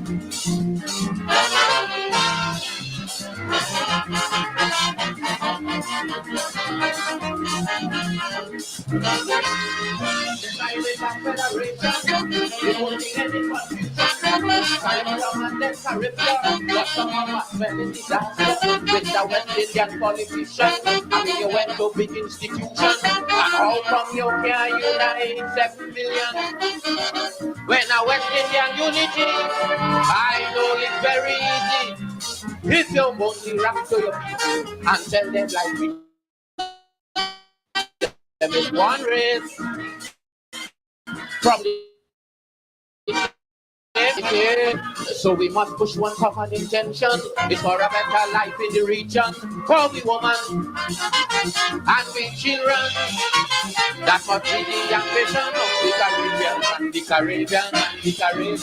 With the West Indian politician, I mean, you went to big institution, and how come you can't unite 7 million? When a West Indian unity, I know it's very easy. If you only rap to your people and tell them like we them is one race from the so we must push one common intention. It's for a better life in the region. For we woman and we children. That must be the ambition of the Caribbean and the Caribbean and the Caribbean.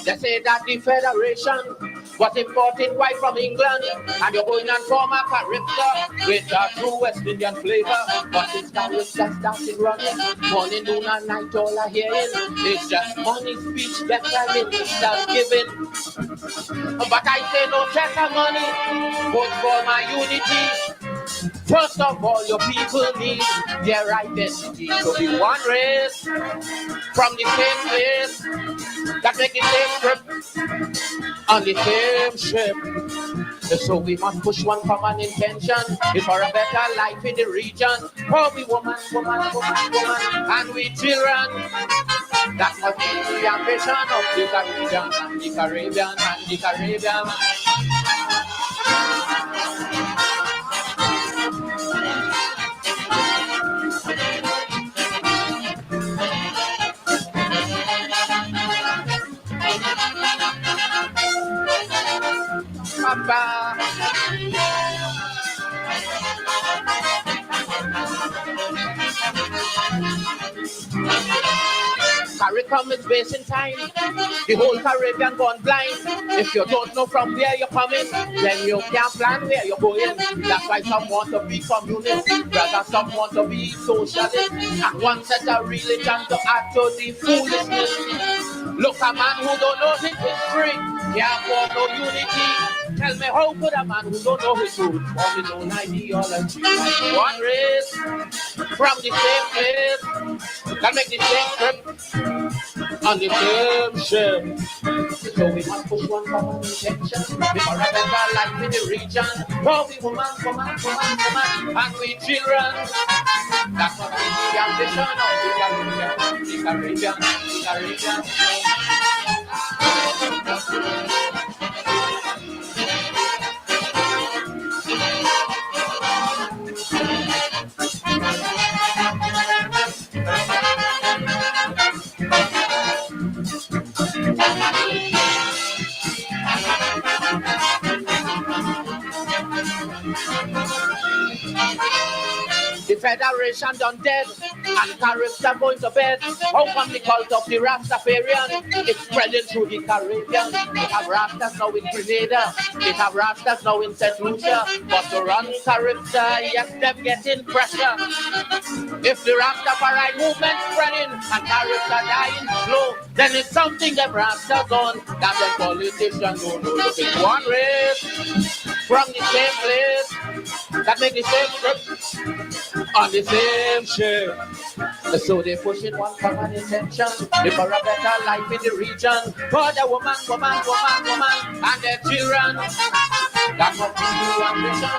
They say that the Federation was imported white from England, and you're going and form a character with a true West Indian flavor. But it's characters started running, morning, noon, and night, all I hearing. It's just money speech that Prime Minister's giving. But I say no check of money, vote for my unity. First of all, your people need their identity to be one race from the same place that make the same trip on the same ship. So we must push one common intention. It's for a better life in the region. For we woman, and we children. That must be the ambition of the Caribbean and the Caribbean and the Caribbean. Papa. CARICOM is wasting time. The whole Caribbean gone blind. If you don't know from where you're coming, then you can't plan where you're going. That's why some want to be communist, rather some want to be socialist, and one set a religion to add to the foolishness. Look, a man who don't know his history can't form no unity. Tell me how could a man who don't know his roots form his own ideology? One race from the same place can make the same trip on the same ship. So we must push one common intention before a better life in the region. For we woman, and we children. That's what we the ambition of the Caribbean, the Caribbean. The Federation done dead, and tariffs are going to bed. How come the cult of the Rastafarian is spreading through the Caribbean? They have Rastas now in Grenada, they have Rastas now in St. Lucia, but to run tariffs, yes, them getting pressure. If the Rastafari movement spreading and tariffs are dying slow, then it's something them Rastas done that the politicians don't know. Look, it's one race from the same place that make the same trip on the same ship. So they pushing one common intention for a better life in the region. For the woman, and their children. That's what we do ambition.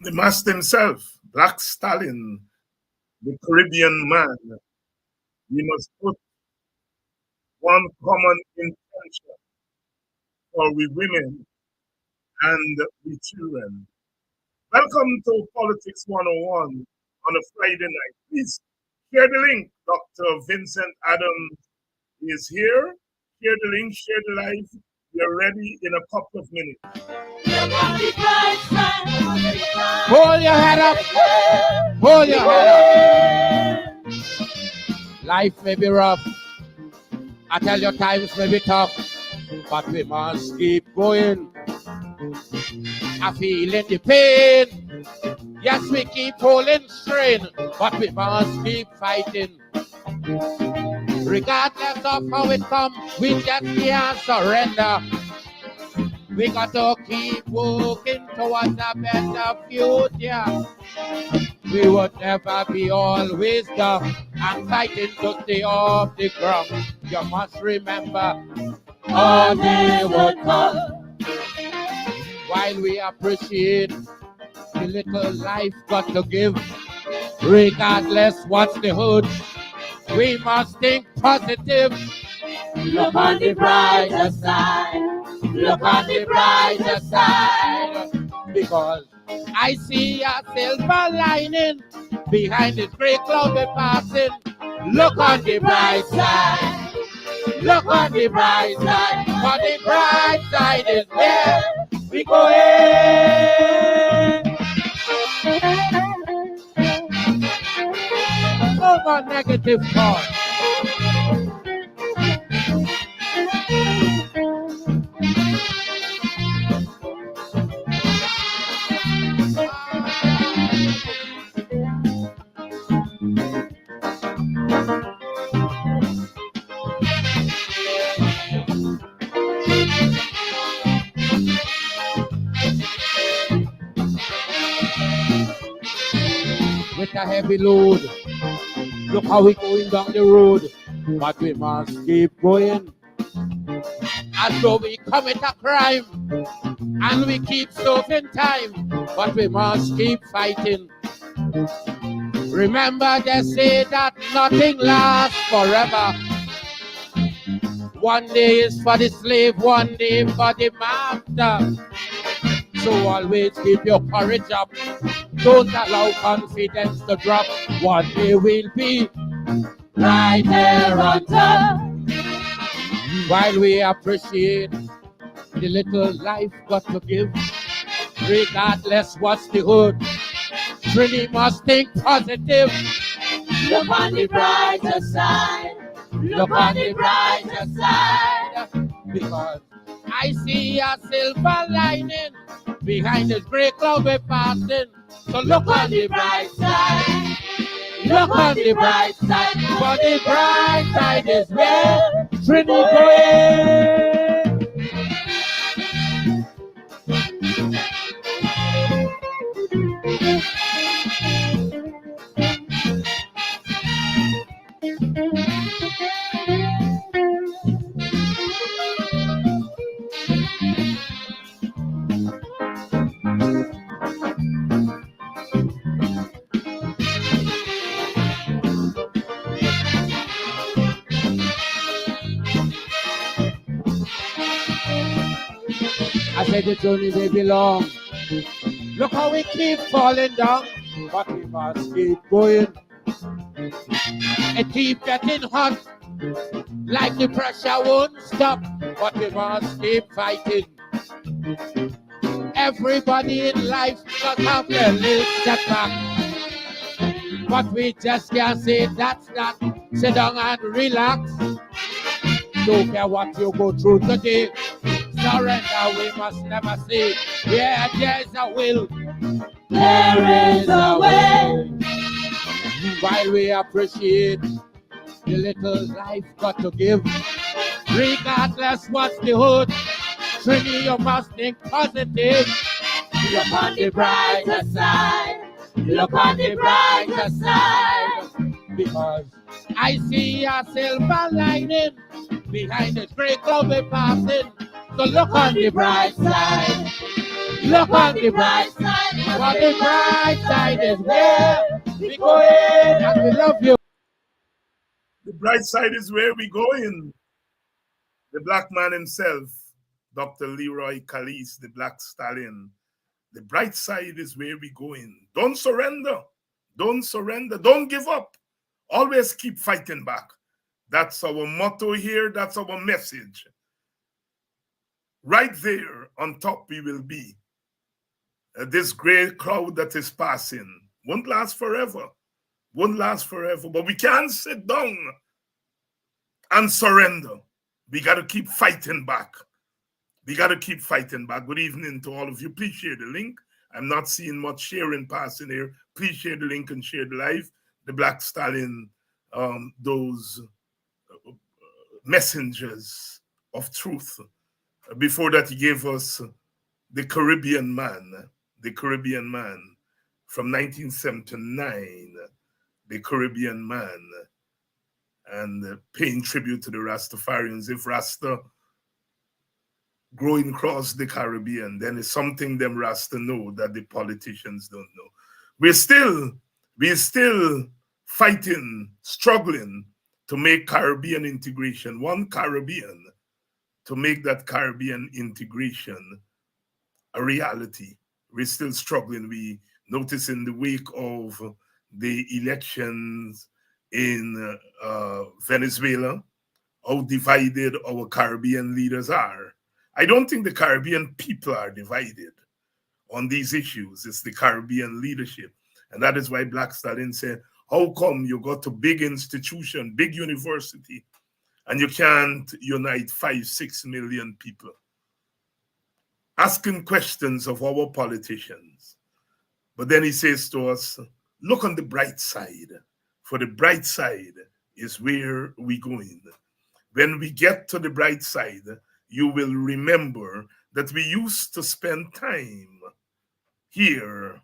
The master himself, Black Stallion, the Caribbean man. We must put one common intention for we women and we children. Welcome to Politics 101 on a Friday night. Please share the link. Dr. Vincent Adams is here. share the link, share the live. We're ready in a couple of minutes. Hold your head up. Hold your head up. Life may be rough. I tell you, times may be tough, but we must keep going. I feel in the pain. Yes, we keep holding strain, but we must keep fighting. Regardless of how it comes, we just can't surrender. We got to keep working towards a better future. We would never be always down and fighting to stay off the ground. You must remember, all day will come. While we appreciate the little life got to give, regardless what's the hood, we must think positive. Look on the brighter side. Look on the brighter side. Because I see a silver lining behind this gray cloud we're passing. Look on the bright side. Look on the bright side. For the bright side is where we going. No more negative thoughts. With a heavy load, look how we going down the road, but we must keep going. As though we commit a crime, and we keep serving time, but we must keep fighting. Remember they say that nothing lasts forever. One day is for the slave, one day for the master. So always keep your courage up. Don't allow confidence to drop. One day we'll be right there on top. While we appreciate the little life got to give, regardless what's the hood, really must think positive. Look on the brighter side. Look on the brighter side. Because I see a silver lining behind this gray cloud we're passing. So look on the bright side. Look on the bright side. For the bright side is where Trinity going. I said the journey may be long. Look how we keep falling down, but we must keep going. It keep getting hot, like the pressure won't stop, but we must keep fighting. Everybody in life must have their little setback, but we just can't say that's that. Sit down and relax. Don't care what you go through today. Surrender we must never say. Yeah, there's a will. There is a way. While we appreciate the little life got to give, regardless what's the hood, Trini, you must think positive. Look on the brighter side. Look on the brighter side. Because I see a silver lining behind this gray cloud we're passing. So look on the bright side. Look on the bright side. For the bright side is where we going. And we love you. The bright side is where we going. The black man himself, Dr. Leroy Calise, the Black Stallion. The bright side is where we going. Don't surrender. Don't surrender. Don't give up. Always keep fighting back. That's our motto here. That's our message. Right there on top we will be. This great cloud that is passing won't last forever. Won't last forever. But we can't sit down and surrender. We got to keep fighting back. We got to keep fighting back. Good evening to all of you. Please share the link. I'm not seeing much sharing passing here. Please share the link and share the live. The Black Stallion, those messengers of truth. Before that, he gave us the Caribbean Man from 1979, the Caribbean Man, and paying tribute to the Rastafarians. If Rasta growing across the Caribbean, then it's something them Rasta know that the politicians don't know. We're still fighting, struggling to make Caribbean integration, one Caribbean, to make that Caribbean integration a reality. We're still struggling. We notice in the wake of the elections in Venezuela, how divided our Caribbean leaders are. I don't think the Caribbean people are divided on these issues. It's the Caribbean leadership. And that is why Black Stallion said, how come you got a big institution, big university, and you can't unite 5-6 million people? Asking questions of our politicians. But then he says to us, look on the bright side, for the bright side is where we're going. When we get to the bright side, you will remember that we used to spend time here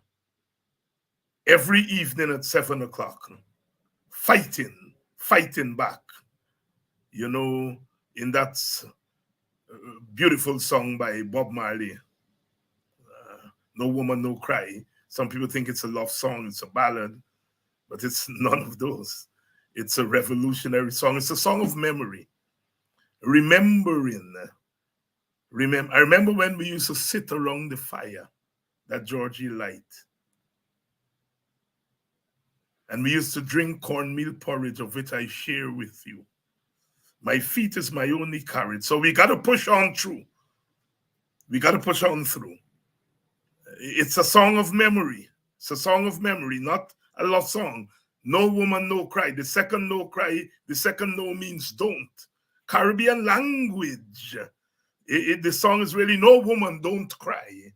every evening at 7 o'clock, fighting back. You know, in that beautiful song by Bob Marley, No Woman, No Cry. Some people think it's a love song, it's a ballad, but it's none of those. It's a revolutionary song. It's a song of memory. I remember when we used to sit around the fire, that Georgie light. And we used to drink cornmeal porridge, of which I share with you. My feet is my only carrot. So we got to push on through. We got to push on through. It's a song of memory. It's a song of memory, not a love song. No woman, no cry. The second no cry, the second no means don't. Caribbean language. The song is really no woman, don't cry.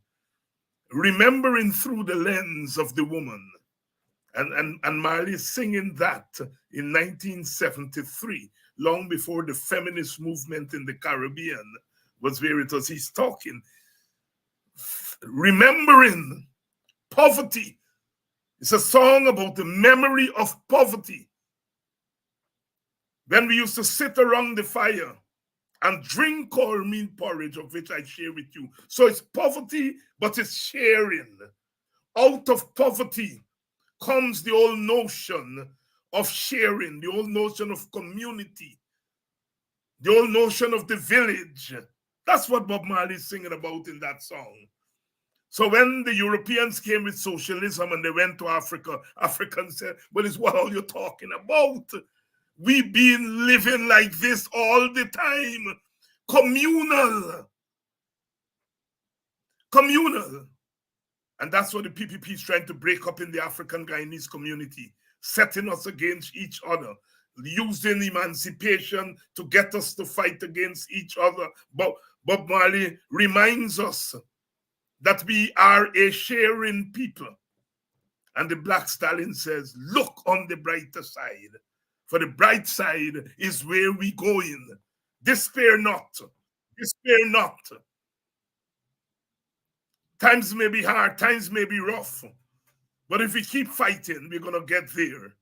Remembering through the lens of the woman. And Marley is singing that in 1973, long before the feminist movement in the Caribbean was where it was. He's talking. Remembering poverty. It's a song about the memory of poverty. When we used to sit around the fire and drink cornmeal porridge, of which I share with you. So it's poverty, but it's sharing. Out of poverty comes the old notion of sharing, the old notion of community, the old notion of the village. That's what Bob Marley is singing about in that song. So when the Europeans came with socialism and they went to Africa, Africans said, well, it's what all you're talking about. We've been living like this all the time. Communal. And that's what the PPP is trying to break up in the African Guyanese community, setting us against each other, using emancipation to get us to fight against each other. But Bob Marley reminds us that we are a sharing people. And the Black Stallion says, look on the brighter side, for the bright side is where we going. Despair not. Despair not. Times may be hard, times may be rough, but if we keep fighting, we're going to get there.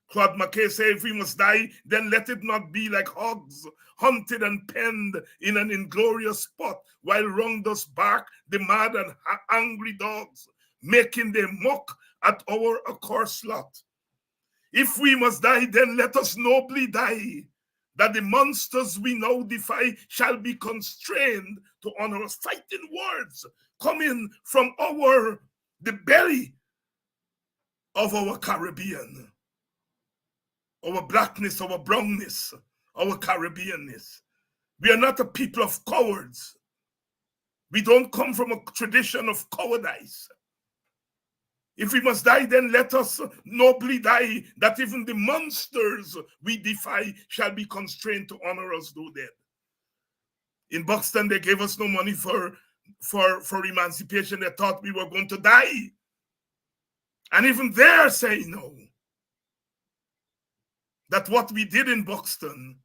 Claude McKay said, if we must die, then let it not be like hogs, hunted and penned in an inglorious spot, while round us bark the mad and angry dogs, making them mock at our accursed lot. If we must die, then let us nobly die, that the monsters we now defy shall be constrained to honor us. Fighting words coming from the belly of our Caribbean, our blackness, our brownness. our Caribbeanness. We are not a people of cowards. We don't come from a tradition of cowardice. If we must die, then let us nobly die, that even the monsters we defy shall be constrained to honor us though dead. In Buxton, they gave us no money for emancipation. They thought we were going to die. And even they're saying no. That what we did in Buxton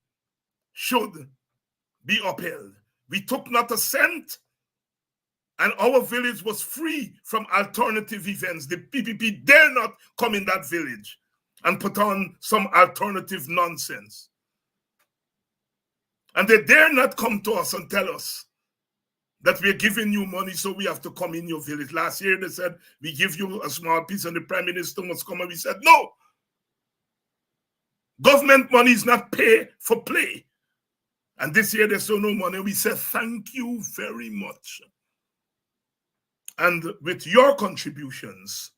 should be upheld. We took not a cent, and our village was free from alternative events. The PPP dare not come in that village and put on some alternative nonsense. And they dare not come to us and tell us that we're giving you money, so we have to come in your village. Last year, they said, we give you a small piece, and the Prime Minister must come, and we said, no. Government money is not pay for play. And this year, there's no money. We said, thank you very much. And with your contributions,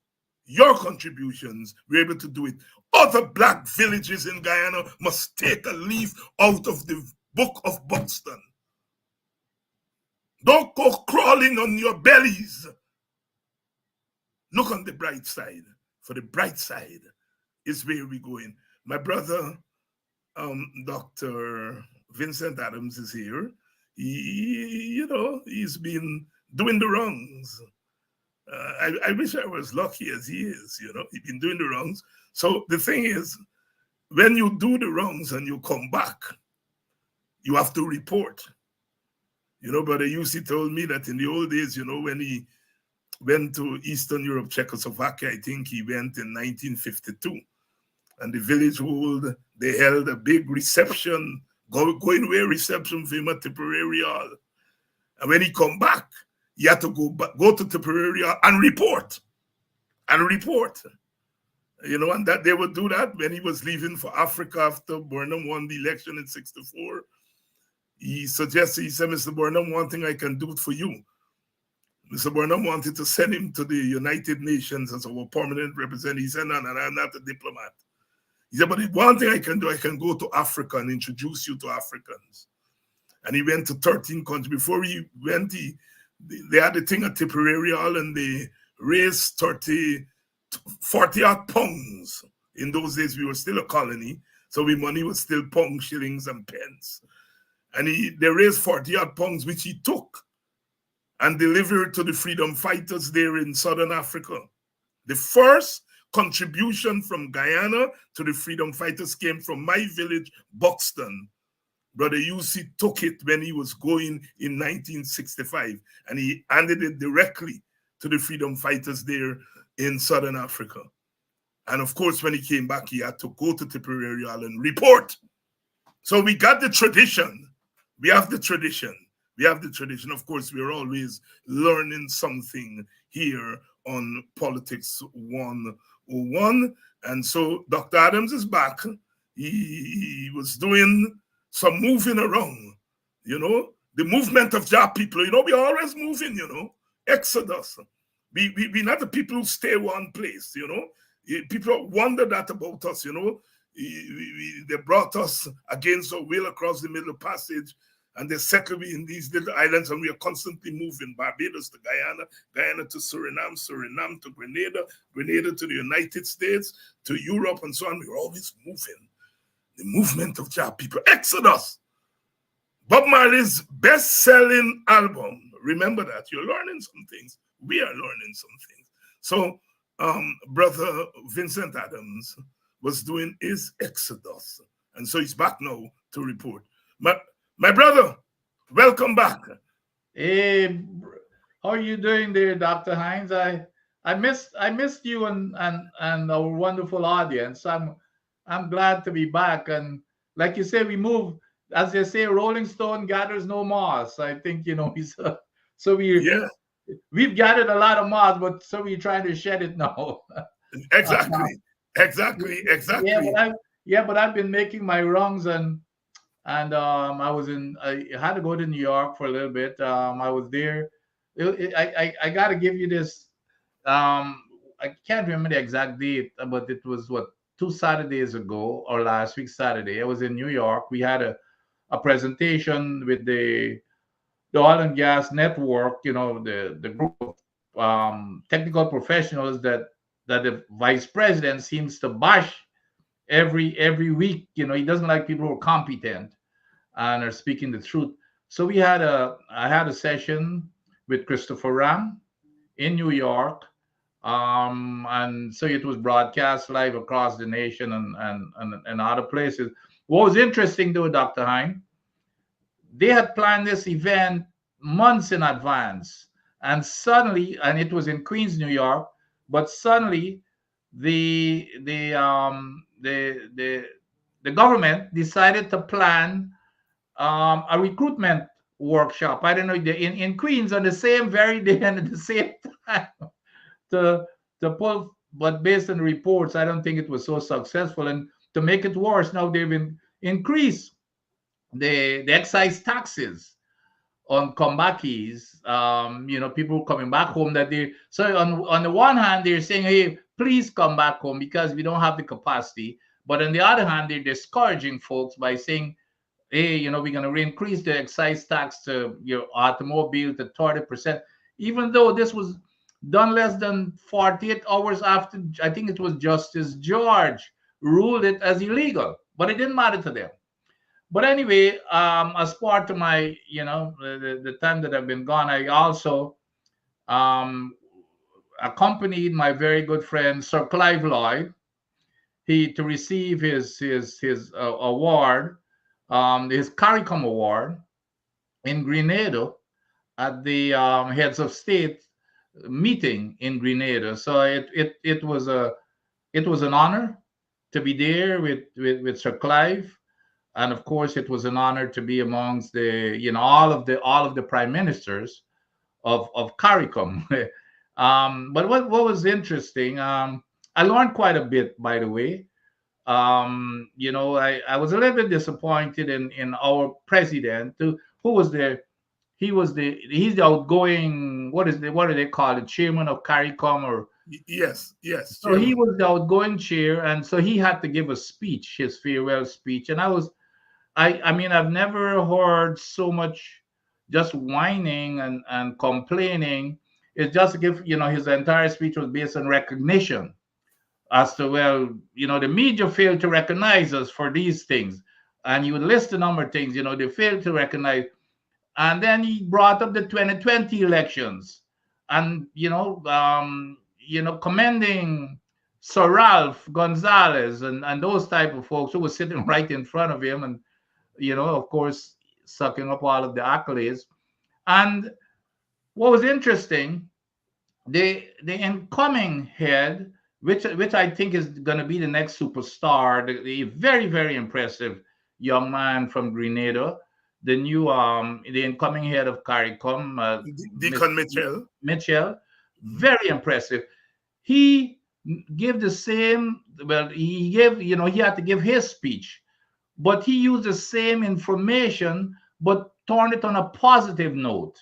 we're able to do it. Other black villages in Guyana must take a leaf out of the book of Buxton. Don't go crawling on your bellies. Look on the bright side. For the bright side is where we're going. My brother, Dr. Vincent Adams is here. He's been doing the wrongs. I wish I was lucky as he is, he's been doing the wrongs. So the thing is, when you do the wrongs and you come back, you have to report. Brother Yussi told me that in the old days, when he went to Eastern Europe, Czechoslovakia, I think he went in 1952. And the village hold, they held a big reception, going away reception for him at Tipperary Hall. And when he come back, he had to go to Tipperary Hall and report. And that they would do that when he was leaving for Africa after Burnham won the election in 1964. He suggested, he said, Mr. Burnham, one thing I can do for you. Mr. Burnham wanted to send him to the United Nations as our permanent representative. He said, no, I'm not a diplomat. He said, but one thing I can do, I can go to Africa and introduce you to Africans. And he went to 13 countries. Before he went, they had a thing at Tipperary Hall, and they raised 40 odd pounds. In those days, we were still a colony, so the money was still pounds, shillings, and pence. And they raised 40 odd pounds, which he took and delivered to the freedom fighters there in Southern Africa. The first contribution from Guyana to the freedom fighters came from my village, Buxton. Brother Yussi took it when he was going in 1965, and he handed it directly to the freedom fighters there in Southern Africa. And of course, when he came back, he had to go to Tipperary Hall and report. So we got the tradition. We have the tradition. Of course, we're always learning something here on Politics 101. And so Dr. Adams is back. He was doing some moving around, the movement of job people. We're always moving, exodus. We're not the people who stay one place, People wonder that about us, they brought us against our will across the Middle Passage, and they settled in these little islands, and we are constantly moving. Barbados to Guyana, Guyana to Suriname, Suriname to Grenada, Grenada to the United States, to Europe, and so on. We're always moving. The movement of job people. Exodus. Bob Marley's best-selling album. Remember that. You're learning some things. We are learning some things. So, Brother Vincent Adams was doing his Exodus. And so he's back now to report. My brother, welcome back. Hey, how are you doing there, Dr. Hines? I missed you and our wonderful audience. I'm glad to be back. And like you say, we move, as they say, Rolling Stone gathers no moss. I think, we've gathered a lot of moss, but so we're trying to shed it now. Exactly. But I've been making my rounds, and I had to go to New York for a little bit. I was there. I got to give you this. I can't remember the exact date, but it was two Saturdays ago, or last week Saturday. I was in New York. We had a presentation with the oil and gas network, the group of technical professionals that the vice president seems to bash every week. He doesn't like people who are competent and are speaking the truth. So I had a session with Christopher Ram in New York, and so it was broadcast live across the nation and other places. What was interesting though, Dr. Hein, they had planned this event months in advance, and suddenly, and it was in Queens, New York, but suddenly the government decided to plan a recruitment workshop. I don't know, in Queens on the same very day and at the same time to pull, but based on reports, I don't think it was so successful. And to make it worse, now they've increased the excise taxes on comebackies. People coming back home that they so on the one hand they're saying, hey, please come back home because we don't have the capacity. But on the other hand, they're discouraging folks by saying, hey, we're going to increase the excise tax to your automobile to 30%, even though this was done less than 48 hours after, I think it was Justice George ruled it as illegal, but it didn't matter to them. But anyway, as part of my, the time that I've been gone, I also um, accompanied my very good friend Sir Clive Lloyd, he to receive his award, his CARICOM award in Grenada at the heads of state meeting in Grenada. So it was an honor to be there with Sir Clive, and of course it was an honor to be amongst the all of the prime ministers of CARICOM. But what was interesting, I learned quite a bit, by the way. I was a little bit disappointed in our president, who was the he's the outgoing, what do they call it, chairman of CARICOM, or Yes, so he chairman. was the outgoing chair, and so he had to give a speech, his farewell speech. And I mean, I've never heard so much just whining and complaining. It's just to give, his entire speech was based on recognition as to, well, the media failed to recognize us for these things. And you would list a number of things, they failed to recognize. And then he brought up the 2020 elections and, commending Sir Ralph Gonzalez and those type of folks who were sitting right in front of him and, of course, sucking up all of the accolades. And what was interesting, the incoming head, which I think is going to be the next superstar, the very very impressive young man from Grenada, the incoming head of CARICOM, Deacon Mr. Mitchell. Mitchell, Mhm. very impressive. He gave the same. Well, he had to give his speech, but he used the same information, but turned it on a positive note.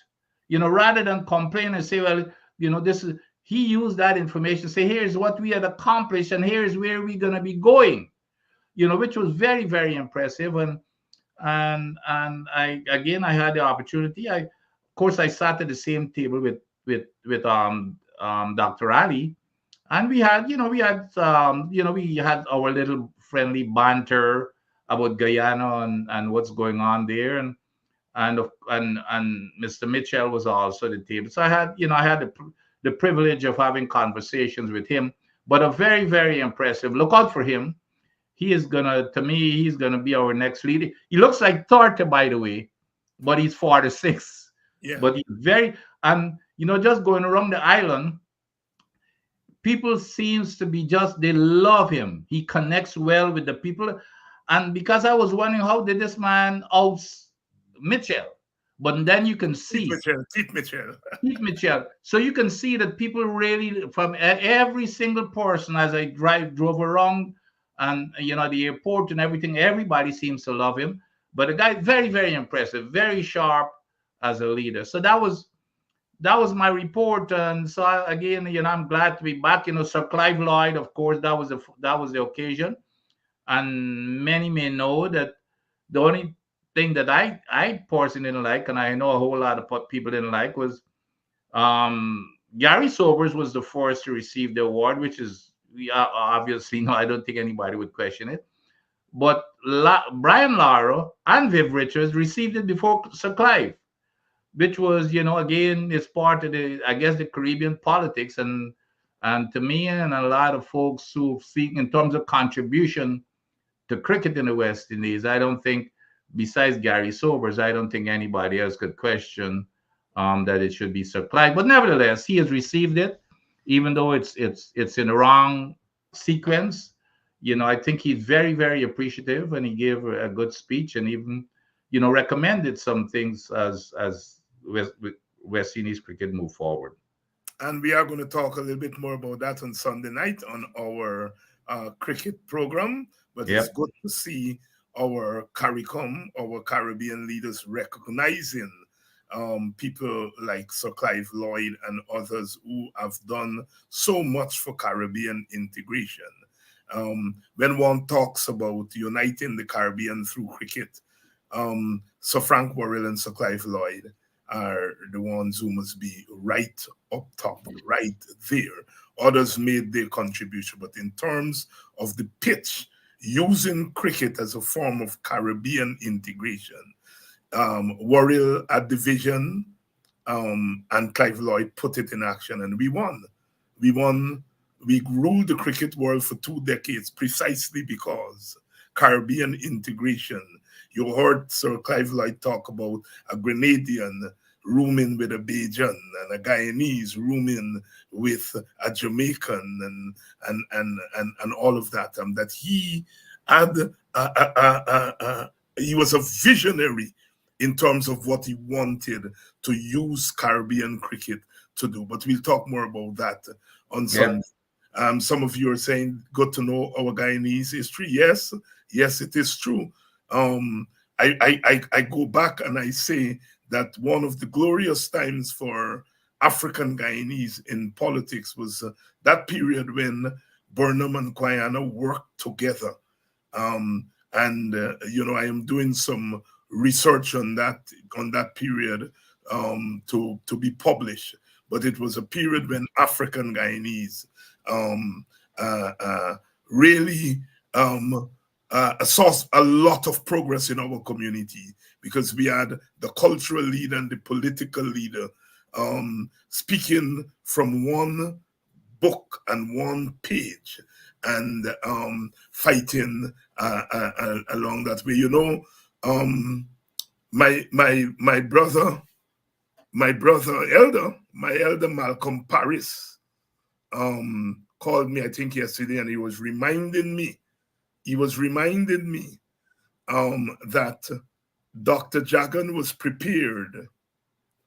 Rather than complain and say, well, this is, he used that information, say, here's what we had accomplished and here's where we're going to be going, which was very, very impressive. And I had the opportunity. Of course, I sat at the same table with Dr. Ali, and we had our little friendly banter about Guyana and what's going on there, and Mr. Mitchell was also at the table. So I had the privilege of having conversations with him. But a very very impressive. Look out for him. To me, he's gonna be our next leader. He looks like Torta, by the way, but he's 46. Yeah. But he's very, and just going around the island, people seems to be just, they love him. He connects well with the people. And because I was wondering, how did this man out Mitchell? But then you can see Keith Mitchell. Keith Mitchell. So you can see that people really, from every single person, as I drove around and the airport and everything, everybody seems to love him. But the guy, very very impressive, very sharp as a leader. So that was my report. And so again, I'm glad to be back. Sir Clive Lloyd, of course, that was the occasion. And many may know that the only thing that I personally didn't like, and I know a whole lot of people didn't like, was Gary Sobers was the first to receive the award, which is obviously no, I don't think anybody would question it. But Brian Lara and Viv Richards received it before Sir Clive, which was, again, it's part of the, I guess, the Caribbean politics. And to me and a lot of folks who think in terms of contribution to cricket in the West Indies, I don't think, besides Gary Sobers, I don't think anybody else could question that it should be Sir Clive. But nevertheless, he has received it, even though it's in the wrong sequence. I think he's very, very appreciative, and he gave a good speech, and even, recommended some things as West Indies cricket move forward. And we are going to talk a little bit more about that on Sunday night on our cricket program. But it's Yep. good to see our CARICOM, our Caribbean leaders, recognizing people like Sir Clive Lloyd and others who have done so much for Caribbean integration. When one talks about uniting the Caribbean through cricket, Sir Frank Worrell and Sir Clive Lloyd are the ones who must be right up top, right there. Others made their contribution, but in terms of the pitch, using cricket as a form of Caribbean integration, Worrell at the vision, and Clive Lloyd put it in action, and we won. We won. We ruled the cricket world for 2 decades precisely because Caribbean integration. You heard Sir Clive Lloyd talk about a Grenadian rooming with a Bajan and a Guyanese rooming with a Jamaican and all of that. That he had he was a visionary in terms of what he wanted to use Caribbean cricket to do. But we'll talk more about that on Sunday. Some of you are saying, good to know our Guyanese history. Yes, it is true. I go back and I say that one of the glorious times for African Guyanese in politics was that period when Burnham and Guyana worked together. I am doing some research on that period to be published. But it was a period when African Guyanese really saw a lot of progress in our community because we had the cultural leader and the political leader speaking from one book and one page and fighting along that way. My brother elder Malcolm Paris called me, I think yesterday, and he was reminding me that Dr. Jagan was prepared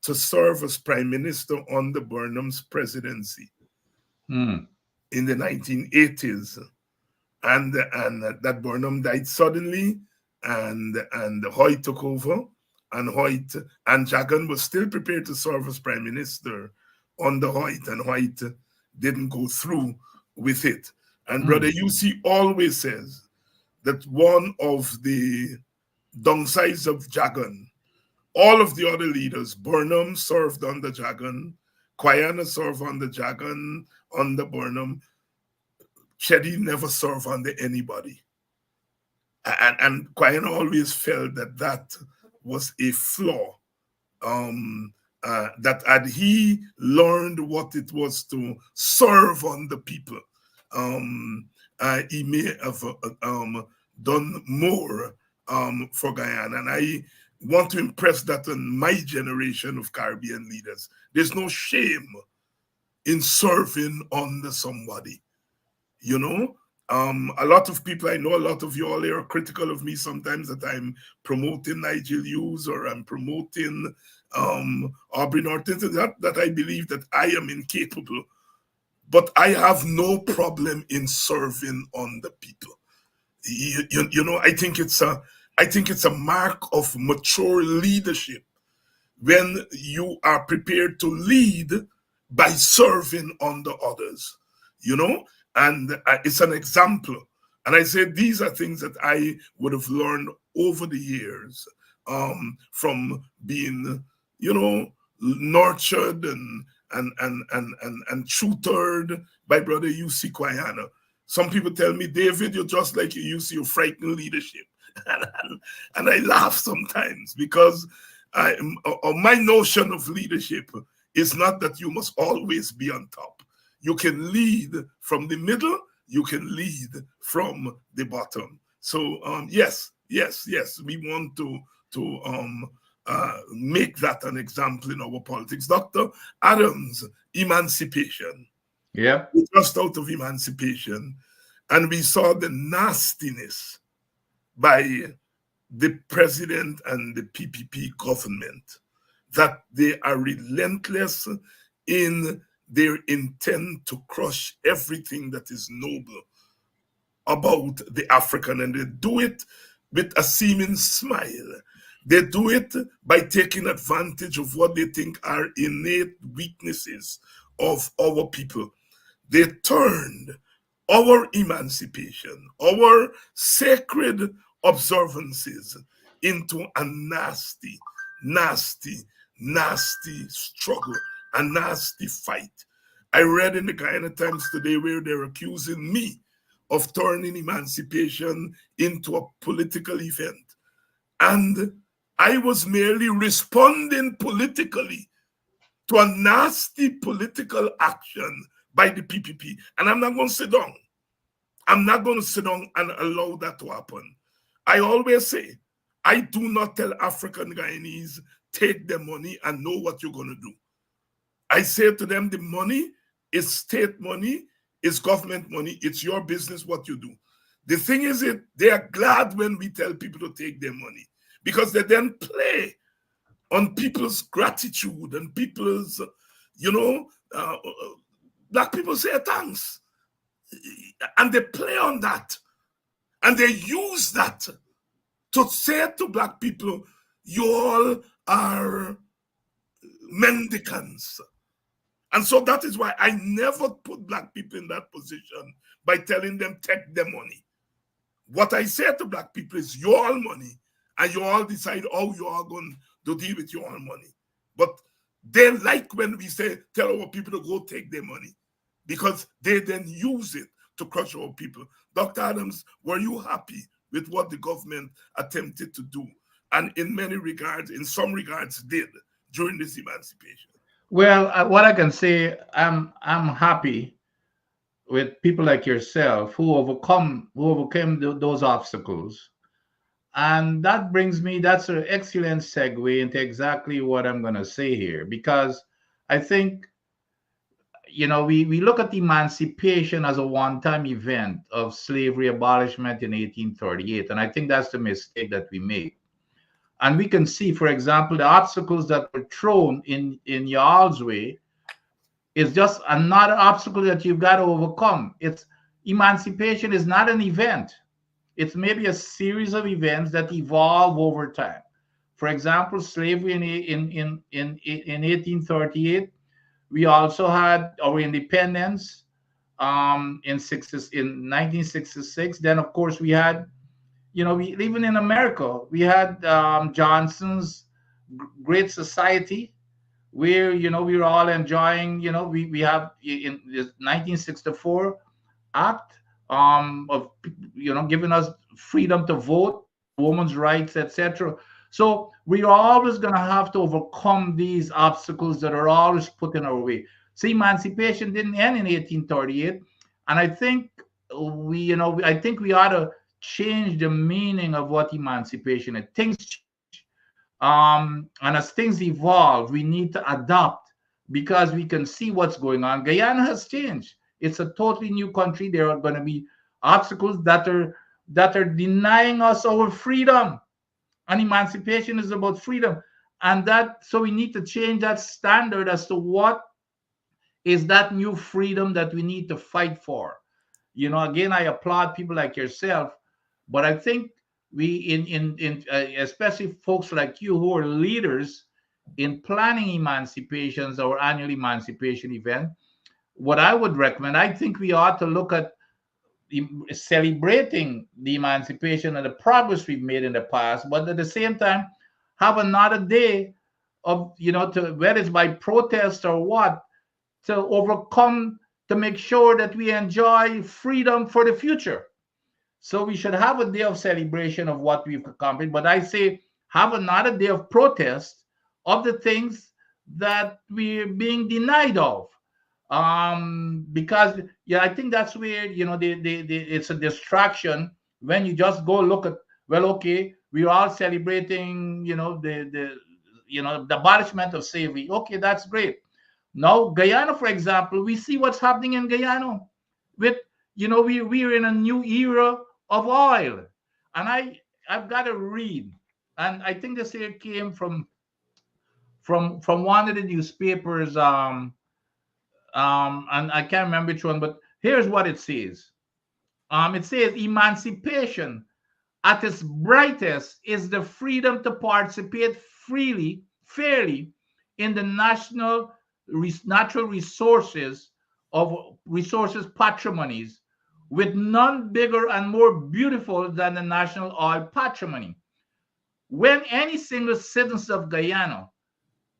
to serve as prime minister under Burnham's presidency in the 1980s, and that Burnham died suddenly, and Hoyt took over, and Jagan was still prepared to serve as prime minister under Hoyt, and Hoyt didn't go through with it. And Brother UC always says that one of the downsides of Jagan, all of the other leaders, Burnham served under Jagan, Guyana served under Jagan, under Burnham, Chedi never served under anybody. And Guyana always felt that was a flaw. That had he learned what it was to serve on the people, he may have done more for Guyana. And I want to impress that on my generation of Caribbean leaders. There's no shame in serving under somebody. A lot of people, I know a lot of you all here are critical of me sometimes that I'm promoting Nigel Hughes or I'm promoting Aubrey Norton, that I believe that I am incapable. But I have no problem in serving on the people. I think it's a mark of mature leadership when you are prepared to lead by serving under others, you know, and it's an example. And I say these are things that I would have learned over the years, from being, you know, nurtured and tutored by Brother UC Kwayana. Some people tell me, David, you're just like you used to your frightening leadership. And I laugh sometimes because my notion of leadership is not that you must always be on top. You can lead from the middle, you can lead from the bottom. So yes, we want to make that an example in our politics. Dr. Adams, emancipation. Yeah. We just out of emancipation, and we saw the nastiness by the president and the PPP government, that they are relentless in their intent to crush everything that is noble about the African, and they do it with a seeming smile. They do it by taking advantage of what they think are innate weaknesses of our people. They turned our emancipation, our sacred observances, into a nasty, nasty, nasty struggle, a nasty fight. I read in the Guyana Times today where they're accusing me of turning emancipation into a political event. And I was merely responding politically to a nasty political action by the PPP. And I'm not going to sit down. I'm not going to sit down and allow that to happen. I always say, I do not tell African Guyanese, take the money and know what you're going to do. I say to them, the money is state money, it's government money, it's your business what you do. The thing is, they are glad when we tell people to take their money, because they then play on people's gratitude and people's, black people say thanks. And they play on that. And they use that to say to black people, you all are mendicants. And so that is why I never put black people in that position by telling them, take their money. What I say to black people is, your all money, and you all decide how you are going to deal with your own money. But they like when we say, tell our people to go take their money, because they then use it to crush our people. Dr. Adams, were you happy with what the government attempted to do, and in many regards, in some regards, did during this emancipation? Well, what I can say, I'm happy with people like yourself who overcame those obstacles. And that brings me, that's an excellent segue into exactly what I'm going to say here, because I think, we look at emancipation as a one-time event of slavery abolishment in 1838. And I think that's the mistake that we make. And we can see, for example, the obstacles that were thrown in y'all's way is just another obstacle that you've got to overcome. It's emancipation is not an event. It's maybe a series of events that evolve over time. For example, slavery in 1838. We also had our independence in 1966. Then, of course, we had, even in America, we had Johnson's Great Society, where we were all enjoying. We have in the 1964 Act of giving us freedom to vote, women's rights, etc. So we are always going to have to overcome these obstacles that are always put in our way. So emancipation didn't end in 1838, and I think we ought to change the meaning of what emancipation is. Things change, and as things evolve, we need to adapt, because we can see what's going on. Guyana has changed. It's a totally new country. There are going to be obstacles that are denying us our freedom. And emancipation is about freedom. And so we need to change that standard as to what is that new freedom that we need to fight for. Again, I applaud people like yourself, but I think we, especially folks like you who are leaders, in planning emancipations or annual emancipation event, what I would recommend, I think we ought to look at celebrating the emancipation and the progress we've made in the past, but at the same time, have another day of, to whether it's by protest or what, to overcome, to make sure that we enjoy freedom for the future. So we should have a day of celebration of what we've accomplished, but I say have another day of protest of the things that we're being denied of. Because yeah, I think that's where it's a distraction when you just go look at, well, okay, we're all celebrating, the abolishment of slavery. Okay, that's great. Now, Guyana, for example, we see what's happening in Guyana. With we're in a new era of oil, and I've got to read, and I think this here came from one of the newspapers, and I can't remember which one, but here's what it says. It says emancipation at its brightest is the freedom to participate freely, fairly in the natural resources patrimonies, with none bigger and more beautiful than the national oil patrimony. When any single citizen of Guyana,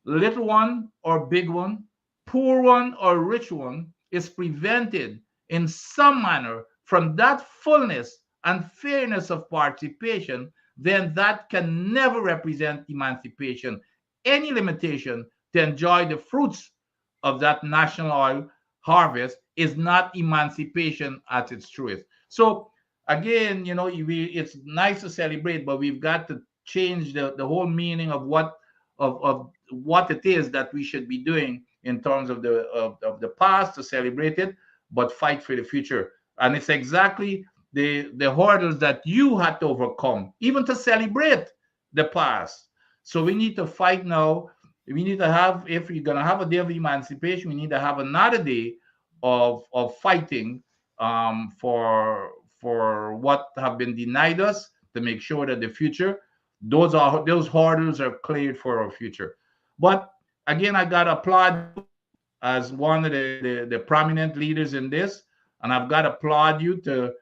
little one or big one, poor one or rich one, is prevented in some manner from that fullness and fairness of participation, then that can never represent emancipation. Any limitation to enjoy the fruits of that national oil harvest is not emancipation at its truest. So again, it's nice to celebrate, but we've got to change the whole meaning of of what it is that we should be doing in terms of the past to celebrate it, but fight for the future. And it's exactly the hurdles that you had to overcome, even to celebrate the past. So we need to fight now. We need to have, if we're gonna have a day of emancipation, we need to have another day of fighting for what have been denied us, to make sure that the future, those hurdles are cleared for our future. But again, I gotta applaud you as one of the prominent leaders in this, and I've got to applaud you to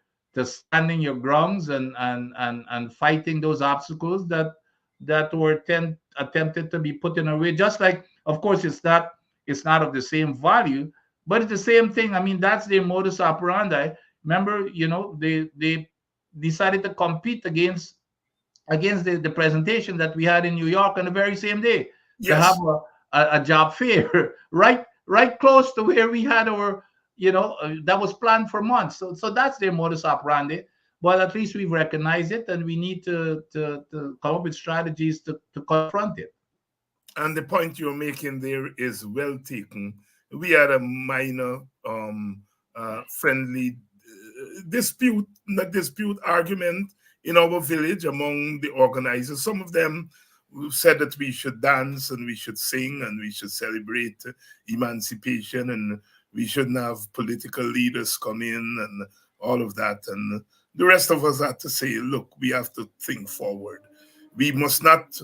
standing your grounds and fighting those obstacles that were attempted to be put in a way. Just like, of course, it's not of the same value, but it's the same thing. I mean, that's their modus operandi. Remember, they decided to compete against the presentation that we had in New York on the very same day, to have Yes. a job fair right close to where we had our, that was planned for months. So that's their modus operandi. But at least we've recognized it, and we need to come up with strategies to confront it. And the point you're making there is well taken. We had a minor friendly not dispute, argument in our village among the organizers. Some of them said that we should dance and we should sing and we should celebrate emancipation, and we shouldn't have political leaders come in and all of that. And the rest of us had to say, look, we have to think forward. We must not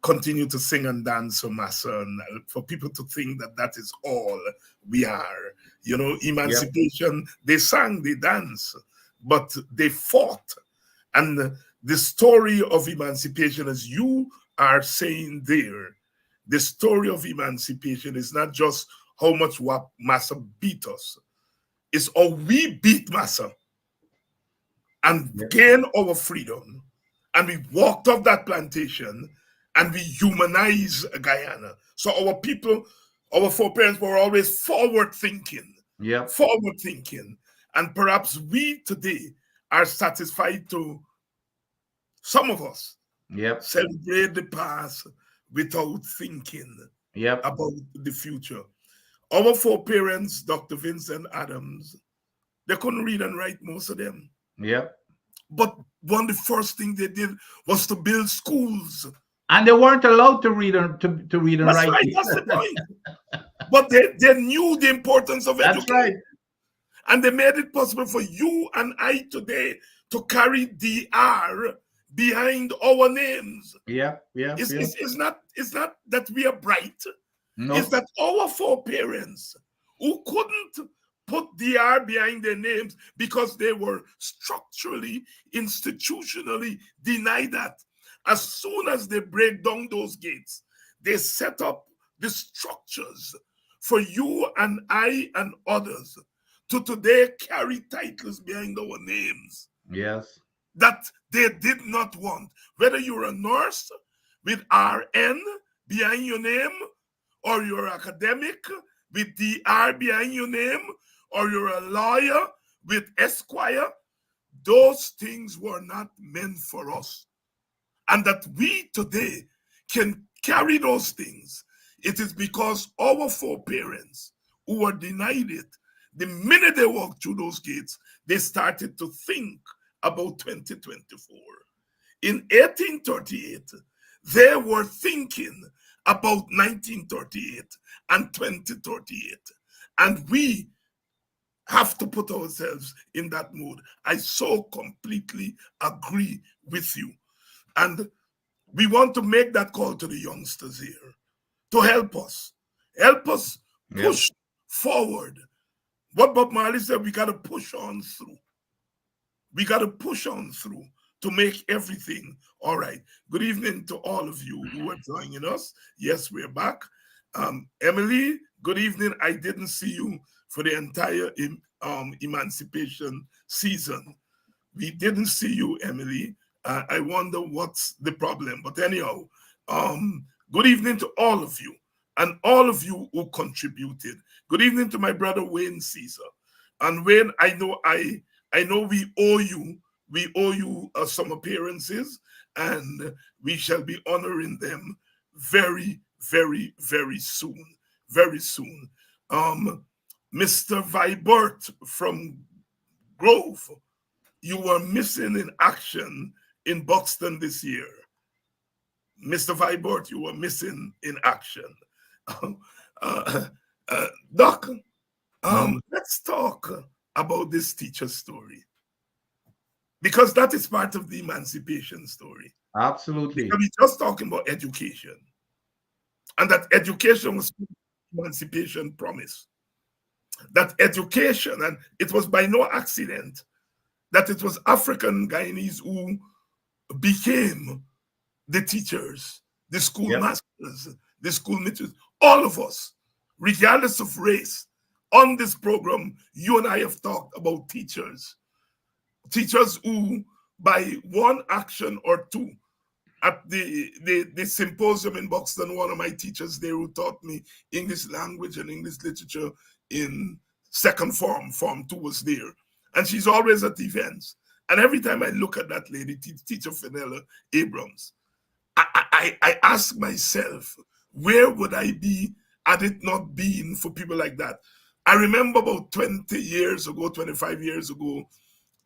continue to sing and dance for massa and for people to think that that is all we are. Emancipation, they sang, they danced, but they fought. And the story of emancipation, as you are saying there, the story of emancipation is not just how much massa beat us, it's how we beat massa and gain our freedom. And we walked off that plantation and we humanize Guyana. So our people, our foreparents were always forward thinking. Forward thinking. And perhaps we today are satisfied to, some of us, celebrate the past without thinking about the future. Our foreparents, Dr. Vincent Adams, they couldn't read and write, most of them. But one of the first things they did was to build schools. And they weren't allowed to read and write. Right, that's the point. But they knew the importance of education. That's right. And they made it possible for you and I today to carry DR behind our names. Yep, yep, yep. It's not that we are bright. It's No. that our foreparents who couldn't put DR behind their names because they were structurally, institutionally denied that. As soon as they break down those gates, they set up the structures for you and I and others to today carry titles behind our names Yes. that they did not want. Whether you're a nurse with RN behind your name, or you're academic with DR behind your name, or you're a lawyer with Esquire, those things were not meant for us. And that we today can carry those things, it is because our foreparents who were denied it, the minute they walked through those gates, they started to think about 2024. In 1838, they were thinking about 1938 and 2038. And we have to put ourselves in that mood. I so completely agree with you. And we want to make that call to the youngsters here to help us. Help us push forward. What Bob Marley said, we got to push on through. We got to push on through to make everything all right. Good evening to all of you who are joining us. Yes, we're back. Emily, good evening. I didn't see you for the entire emancipation season. We didn't see you, Emily. I wonder what's the problem. But anyhow, good evening to all of you and all of you who contributed. Good evening to my brother Wayne Caesar. And Wayne, I know we owe you some appearances, and we shall be honoring them very, very, very soon. Very soon. Mr. Vibert from Grove, you were missing in action in Buxton this year. Mr. Vibert, you were missing in action. Doc, let's talk about this teacher story, because that is part of the emancipation story. Absolutely. Because we're just talking about education, and that education was emancipation promise. That education, and it was by no accident that it was African Guyanese who became the teachers, the schoolmasters, the schoolmistress, all of us, regardless of race. On this program, you and I have talked about teachers who, by one action or two, at the symposium in Buxton, one of my teachers there who taught me English language and English literature in second form 2 was there. And she's always at events. And every time I look at that lady, Teacher Fenella Abrams, I ask myself, where would I be had it not been for people like that? I remember about 20 years ago, 25 years ago,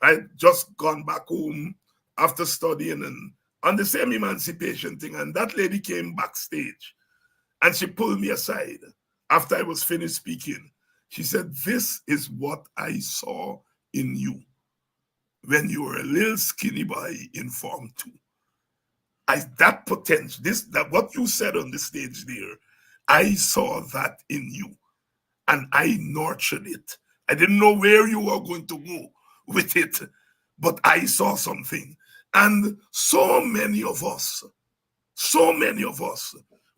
I'd just gone back home after studying and on the same emancipation thing. And that lady came backstage and she pulled me aside after I was finished speaking. She said, "This is what I saw in you when you were a little skinny boy in Form 2. That potential, that what you said on the stage there, I saw that in you and I nurtured it. I didn't know where you were going to go with it, but I saw something." And so many of us,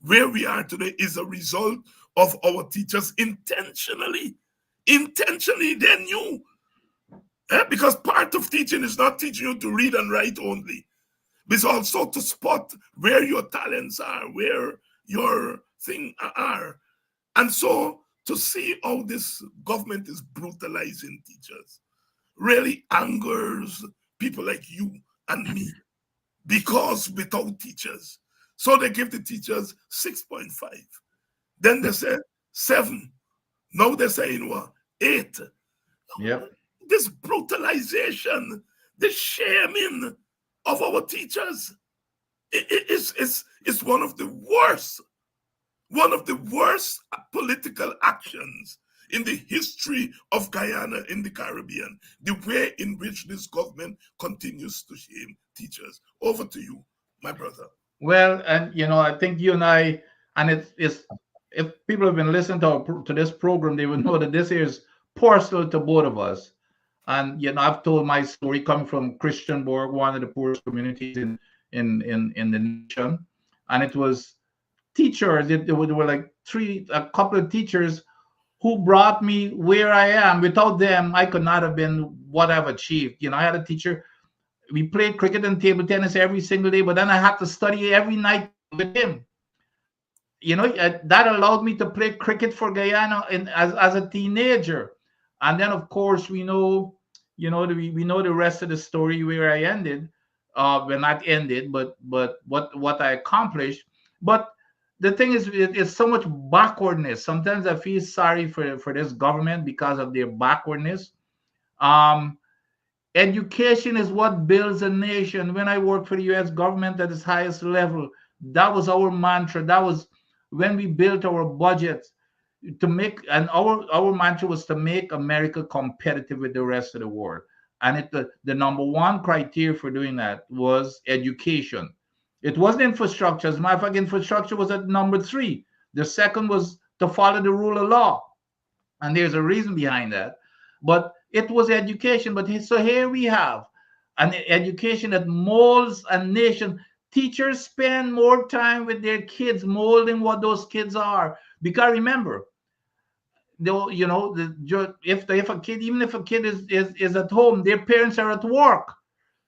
where we are today is a result of our teachers intentionally, they knew. Because part of teaching is not teaching you to read and write only. It's also to spot where your talents are, where your things are. And so to see how this government is brutalizing teachers really angers people like you and me, because without teachers, so they give the teachers 6.5. Then they say 7. Now they're saying what? 8. Yep. This brutalization, the shaming of our teachers, it's one of the worst political actions in the history of Guyana in the Caribbean, the way in which this government continues to shame teachers. Over to you, my brother. Well, and I think you and I, and it's if people have been listening to this program, they would know that this is personal to both of us. And I've told my story coming from Christianborg, one of the poorest communities in the nation, and it was teachers. There were like a couple of teachers who brought me where I am. Without them, I could not have been what I've achieved. I had a teacher. We played cricket and table tennis every single day, but then I had to study every night with him. That allowed me to play cricket for Guyana as a teenager. And then, of course, we know the rest of the story where I ended. Well, not ended, but what I accomplished. But the thing is, it's so much backwardness. Sometimes I feel sorry for this government because of their backwardness. Education is what builds a nation. When I worked for the U.S. government at its highest level, that was our mantra. That was when we built our budget and our mantra was to make America competitive with the rest of the world. And the number one criteria for doing that was education. It wasn't infrastructure. As a matter of fact, infrastructure was at number 3. The second was to follow the rule of law. And there's a reason behind that. But it was education. So here we have an education that molds a nation. Teachers spend more time with their kids, molding what those kids are. Because remember, if a kid is at home, their parents are at work.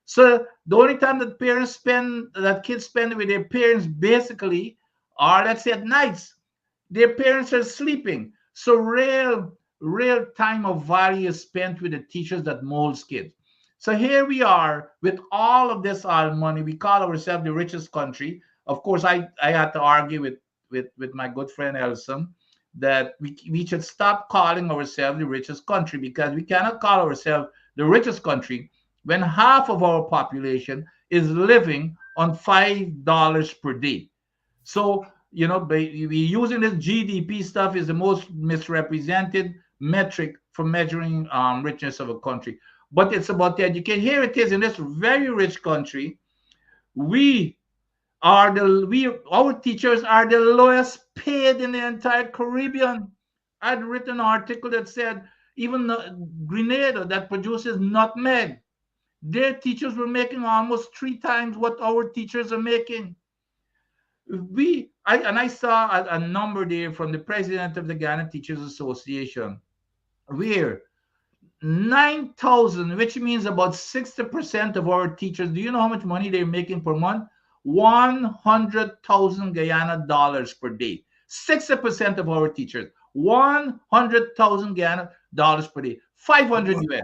So the only time that kids spend with their parents basically are, let's say, at nights. Their parents are sleeping. So real time of value is spent with the teachers that molds kids. So here we are with all of this money. We call ourselves the richest country. Of course, I had to argue with my good friend Elson that we should stop calling ourselves the richest country, because we cannot call ourselves the richest country when half of our population is living on $5 per day. So, we using this GDP stuff is the most misrepresented metric for measuring richness of a country. But it's about the education. Here it is in this very rich country. Our teachers are the lowest paid in the entire Caribbean. I'd written an article that said even Grenada, that produces nutmeg, their teachers were making almost 3 times what our teachers are making. I saw a number there from the president of the Ghana Teachers Association, where 9,000, which means about 60% of our teachers, do you know how much money they're making per month? 100,000 Guyana dollars per day. 60% of our teachers, 100,000 Guyana dollars per day. 500 US.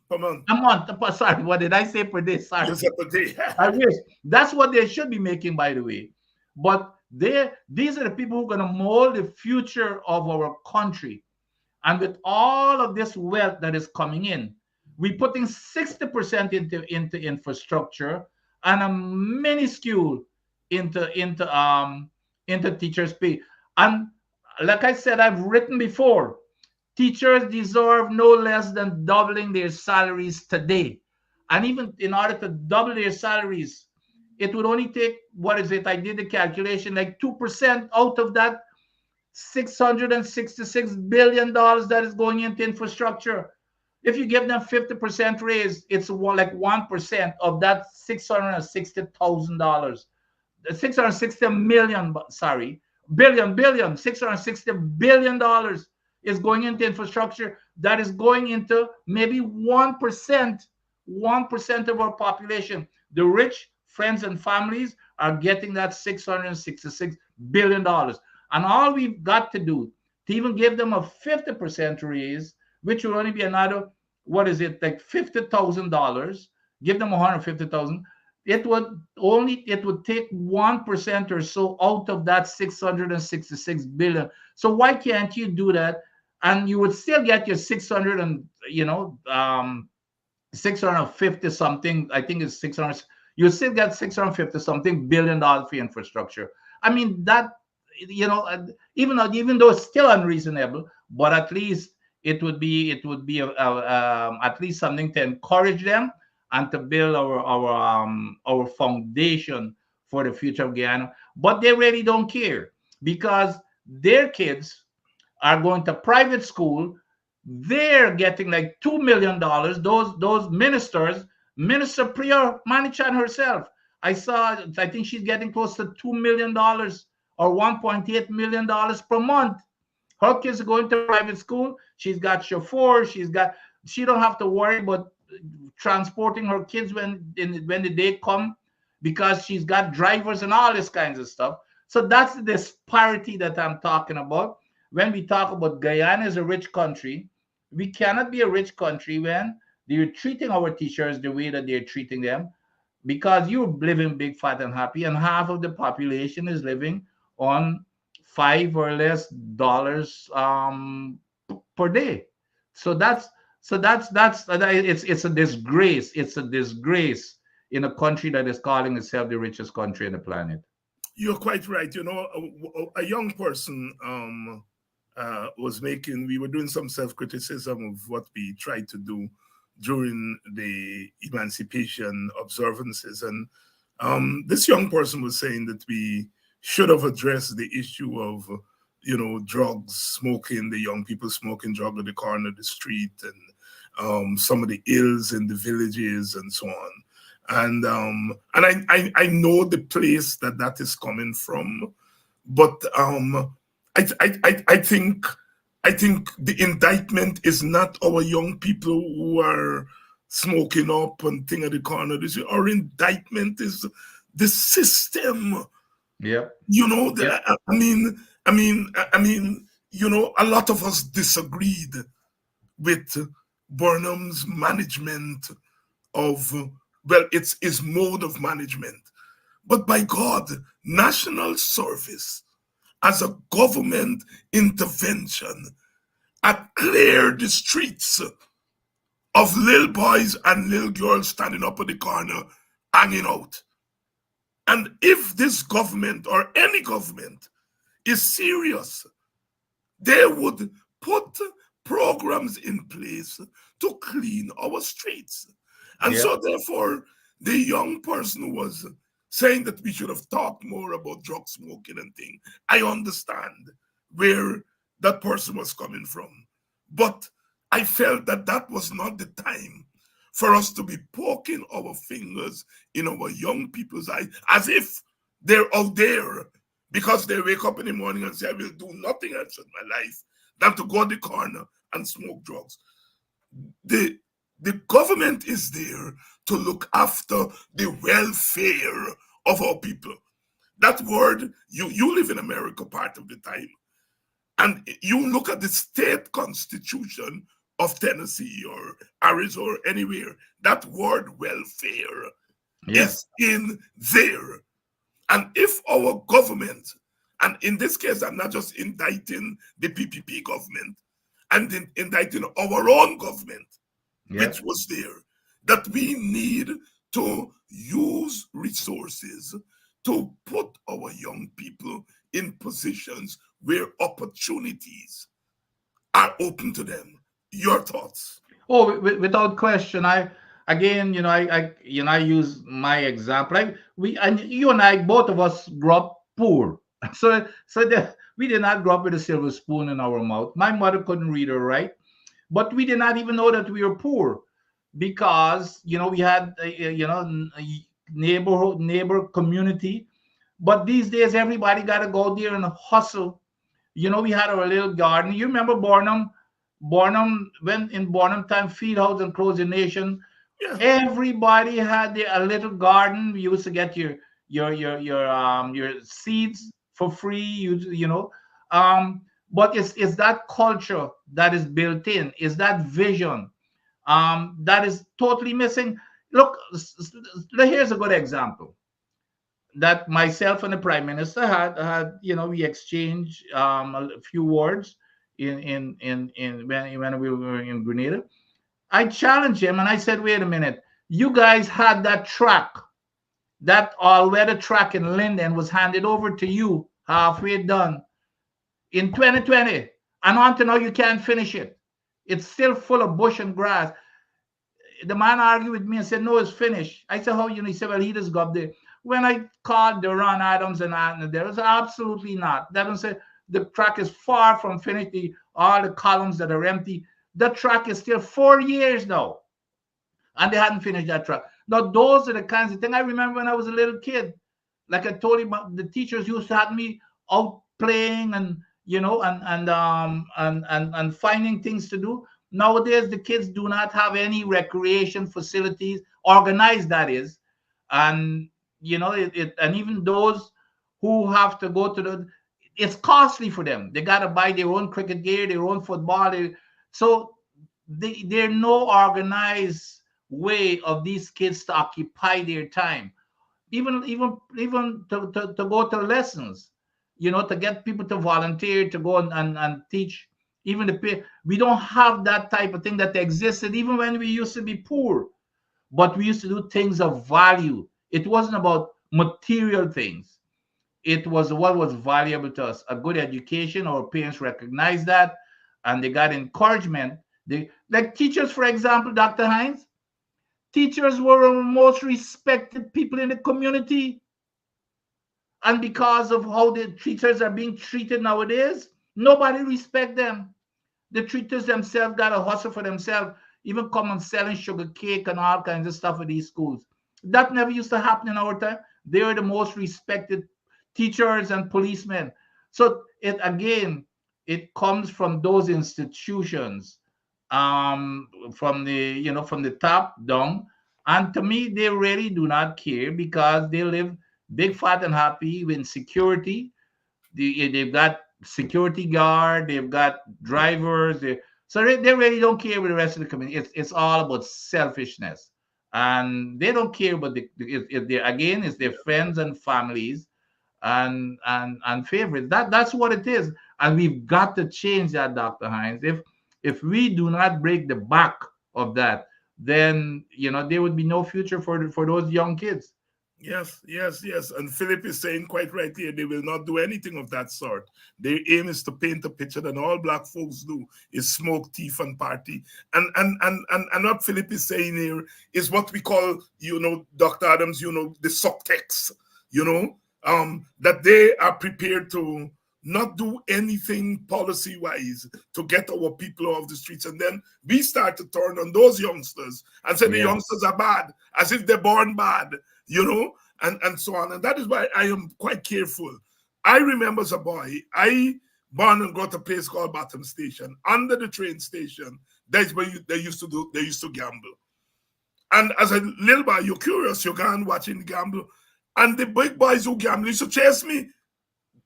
Per month. A month. Sorry, what did I say per day? Sorry. You said per day. I wish. That's what they should be making, by the way. But these are the people who are going to mold the future of our country. And with all of this wealth that is coming in, we're putting 60% into infrastructure and a minuscule into teachers' pay. And like I said, I've written before, teachers deserve no less than doubling their salaries today. And even in order to double their salaries, it would only take, I did the calculation, like 2% out of that $666 billion that is going into infrastructure. If you give them 50% raise, it's like 1% of that $660,000. $660 billion is going into infrastructure. That is going into maybe 1% of our population. The rich friends and families are getting that $666 billion. And all we've got to do to even give them a 50% raise, which will only be another, like $50,000, give them $150,000. It would take 1% or so out of that $666 billion. So why can't you do that? And you would still get your 650 something. I think it's 600. You still get 650 something billion dollars for infrastructure. I mean that, even though it's still unreasonable, but at least at least something to encourage them and to build our foundation for the future of Guyana. But they really don't care because their kids are going to private school. They're getting like $2 million. Those ministers, Minister Priya Manichan herself, I think she's getting close to $2 million or $1.8 million per month. Her kids are going to private school. She's got chauffeur. She don't have to worry about transporting her kids when the day come, because she's got drivers and all this kinds of stuff. So that's the disparity that I'm talking about. When we talk about Guyana is a rich country, we cannot be a rich country when they're treating our teachers the way that they're treating them, because you're living big, fat, and happy, and half of the population is living on $5 or less per day. So it's a disgrace. It's a disgrace in a country that is calling itself the richest country on the planet. You're quite right. You know, a young person we were doing some self-criticism of what we tried to do during the emancipation observances. And this young person was saying that we should have addressed the issue of, drugs, smoking, the young people smoking drug at the corner of the street, and some of the ills in the villages and so on. And I know the place that is coming from, but I think the indictment is not our young people who are smoking up and thing at the corner. Our indictment is the system. Yeah. I mean, a lot of us disagreed with Burnham's management of, it's his mode of management. But by God, national service as a government intervention had cleared the streets of little boys and little girls standing up at the corner, hanging out. And if this government or any government is serious, they would put programs in place to clean our streets. And so therefore, the young person was saying that we should have talked more about drug smoking and things. I understand where that person was coming from. But I felt that was not the time for us to be poking our fingers in our young people's eyes as if they're out there because they wake up in the morning and say, I will do nothing else in my life than to go to the corner and smoke drugs. The government is there to look after the welfare of our people. That word, you live in America part of the time, and you look at the state constitution of Tennessee or Arizona or anywhere, that word welfare is in there. And if our government, and in this case, I'm not just indicting the PPP government, I'm indicting our own government, which was there, that we need to use resources to put our young people in positions where opportunities are open to them. Your thoughts? Oh, without question. I use my example. You and I, both of us grew up poor. So we did not grow up with a silver spoon in our mouth. My mother couldn't read or write, but we did not even know that we were poor because we had neighbor community. But these days everybody got to go there and hustle. We had our little garden. You remember Bornham, when in Bornham time, Field House and Close the Nation, everybody had a little garden. We used to get your seeds for free. But it's that culture that is built in. Is that vision that is totally missing. Look, here's a good example that myself and the Prime Minister had. We exchanged a few words in when we were in Grenada. I challenged him and I said, wait a minute, you guys had that track, that all-weather track in Linden was handed over to you halfway done in 2020, and until now you can't finish it. It's still full of bush and grass. The man argued with me and said, no, it's finished. I said, how you know? He said, well, he just got there. When I called Duran Adams and Adner, there was absolutely not. That don't say the track is far from finished. All the columns that are empty. The track is still 4 years now. And they hadn't finished that track. Now, those are the kinds of things I remember when I was a little kid. Like I told you, the teachers used to have me out playing and and finding things to do. Nowadays, the kids do not have any recreation facilities organized. That is, and and even those who have to go to it's costly for them. They got to buy their own cricket gear, their own football. So they're no organized way of these kids to occupy their time, even to go to lessons, to get people to volunteer to go and teach. Even we don't have that type of thing that existed even when we used to be poor, but we used to do things of value. It wasn't about material things. It was what was valuable to us. A good education, our parents recognized that, and they got encouragement. They, like teachers, for example, Dr. Hines, teachers were the most respected people in the community. And because of how the teachers are being treated nowadays, nobody respect them. The teachers themselves got to hustle for themselves, even come and selling sugar cake and all kinds of stuff at these schools. That never used to happen in our time. They were the most respected teachers and policemen. So it comes from those institutions, from the top down. And to me, they really do not care because they live big, fat, and happy with security. They've got security guard, they've got drivers. So they really don't care with the rest of the community. It's all about selfishness, and they don't care about it's their friends and families and favorites. That's what it is, and we've got to change that, Dr. Hines. If we do not break the back of that, then there would be no future for those young kids. Yes, yes, yes. And Philip is saying quite right here, they will not do anything of that sort. Their aim is to paint a picture that all black folks do is smoke, thief, and party. And what Philip is saying here is what we call, Dr. Adams, the subtext, that they are prepared to not do anything policy-wise to get our people off the streets. And then we start to turn on those youngsters and say the youngsters are bad, as if they're born bad, and so on. And that is why I am quite careful. I remember as a boy, I born and got a place called Bottom Station. Under the train station, that's where they used to gamble. And as a little boy, you're curious, you're going watching the gamble. And the big boys who gamble used to chase me.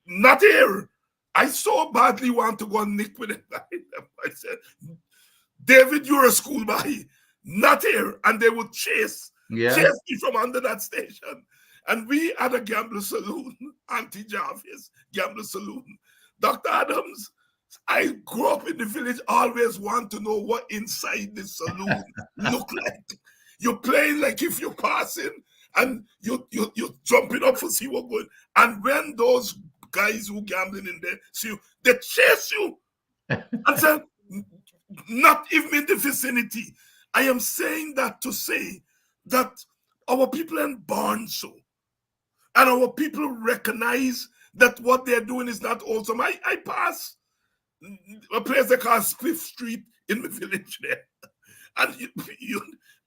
Not here. I so badly want to go and nick with it. I said, David, you're a schoolboy. Not here. And they would chase me from under that station. And we had a gambler saloon, Auntie Jarvis, gambler saloon. Dr. Adams, I grew up in the village, always want to know what inside the saloon look like. You're playing like if you're passing, and you're jumping up to see what's going. And when those guys who gambling in there see you, they chase you. And say, not even in the vicinity. I am saying that to say that our people aren't born so. And our people recognize that what they're doing is not awesome. I pass a place they call Cliff Street in the village there. And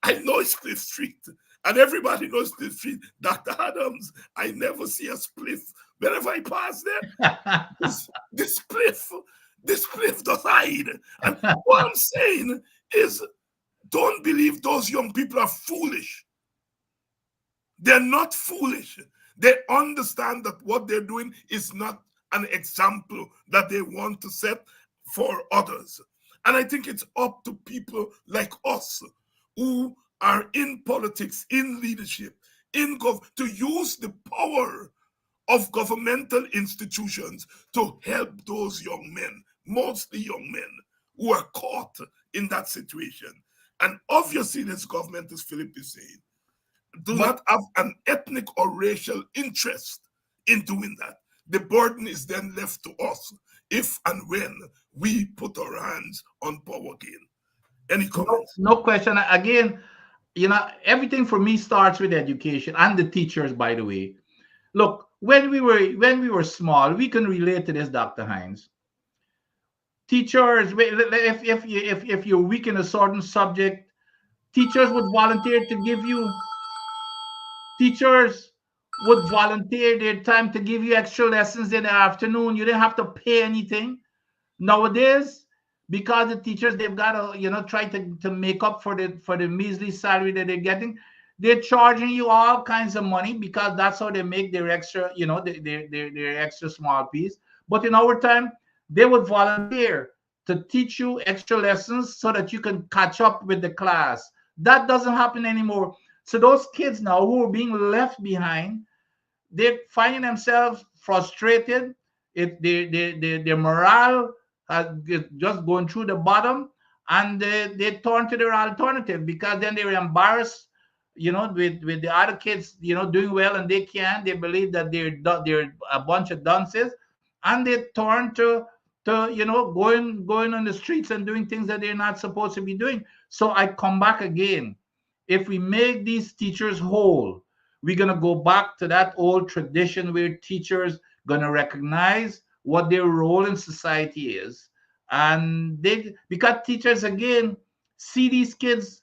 I know it's Cliff Street. And everybody knows Cliff Street. Dr. Adams, I never see a spliff. Whenever I pass there, this spliff does hide. And what I'm saying is, don't believe those young people are foolish. They're not foolish. They understand that what they're doing is not an example that they want to set for others. And I think it's up to people like us who are in politics, in leadership, to use the power of governmental institutions to help those young men, mostly young men, who are caught in that situation. And obviously this government, as Philip is saying, do not have an ethnic or racial interest in doing that. The burden is then left to us if and when we put our hands on power again. Any No, comments? no question. Again, everything for me starts with education and the teachers, by the way. Look, when we were small, we can relate to this, Dr. Hines. Teachers, if you're weak in a certain subject, teachers would volunteer to give you teachers would volunteer their time to give you extra lessons in the afternoon. You didn't have to pay anything. Nowadays, because the teachers, they've got to try to make up for the measly salary that they're getting, they're charging you all kinds of money because that's how they make their extra, their extra small piece. But in our time, they would volunteer to teach you extra lessons so that you can catch up with the class. That doesn't happen anymore. So those kids now who are being left behind, they're finding themselves frustrated. Their morale has just going through the bottom, and they turn to their alternative because then they're embarrassed, with the other kids, doing well and they can't. They believe that they're a bunch of dunces, and they turn to going on the streets and doing things that they're not supposed to be doing. So I come back again. If we make these teachers whole, we're going to go back to that old tradition where teachers going to recognize what their role in society is, and they, because teachers again see these kids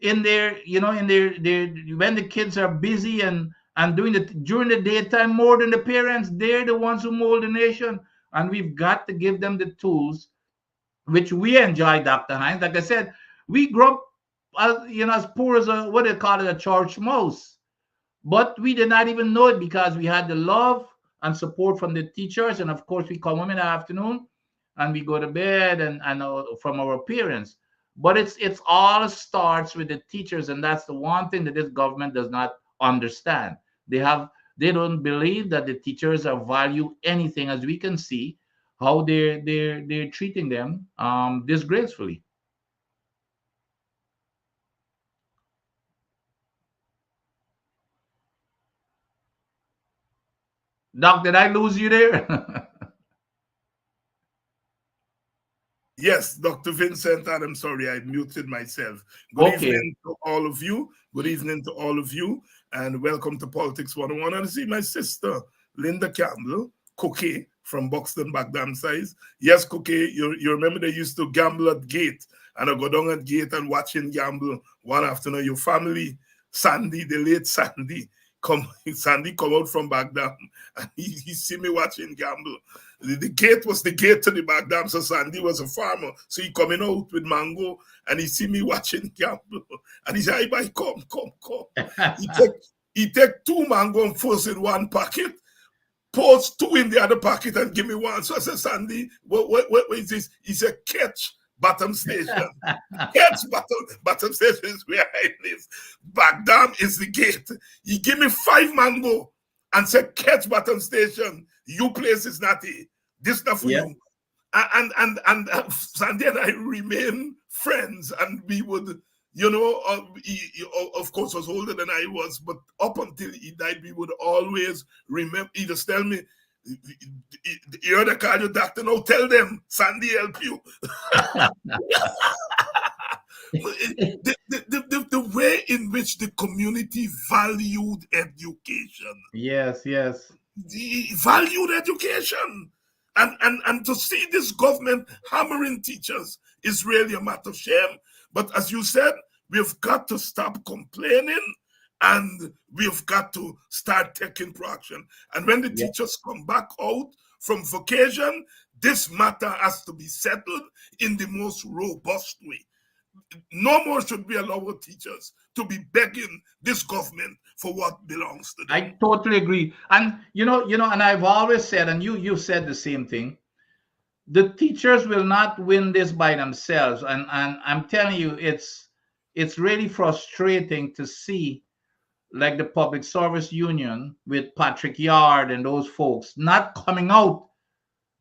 in their when the kids are busy and doing it during the daytime more than the parents. They're the ones who mold the nation, and we've got to give them the tools, which we enjoy, Dr. Hines. Like I said, we grew up as poor as a, what they call it, a church mouse. But we did not even know it because we had the love and support from the teachers. And of course, we come home in the afternoon and we go to bed and from our parents. But it's all starts with the teachers. And that's the one thing that this government does not understand. They don't believe that the teachers are value anything, as we can see how they're treating them disgracefully. Doc, did I lose you there? Yes, Dr. Vincent, and I'm sorry, I muted myself. Good Okay. evening to all of you. Good evening to all of you, and welcome to Politics 101. And I see my sister, Linda Campbell, Cookie from Buxton, Bagdam size. Yes, Cookie, you remember they used to gamble at gate, and I go down at gate and watching gamble one afternoon. Your family, Sandy, the late Sandy, Sandy come out from Bagdam, and he see me watching gamble. The gate was the gate to the back dam. So Sandy was a farmer. So he coming out with mango and he see me watching gamble. And he say, "Hey, boy, come. He take, he take two mango and force in one pocket, pours two in the other pocket and give me one." So I said, "Sandy, what is this?" He said, "Catch bottom station." Catch bottom station is where I live. Bagdam is the gate. He give me 5 mango and said, "Catch bottom station. You place is not it. This not for Yeah. you." And Sandy and I remain friends, and we would, he, of course, was older than I was, but up until he died, we would always remember. He just tell me, "You heard I call you doctor, now tell them Sandy help you." The way in which the community valued education, Yes, yes. the valued education, and to see this government hammering teachers is really a matter of shame. But as you said, we've got to stop complaining and we've got to start taking action. And when the Yeah. teachers come back out from vacation, this matter has to be settled in the most robust way. No more should we allow our teachers to be begging this government for what belongs to them. I totally agree. And and I've always said, and you said the same thing. The teachers will not win this by themselves. And I'm telling you, it's really frustrating to see like the Public Service Union with Patrick Yard and those folks not coming out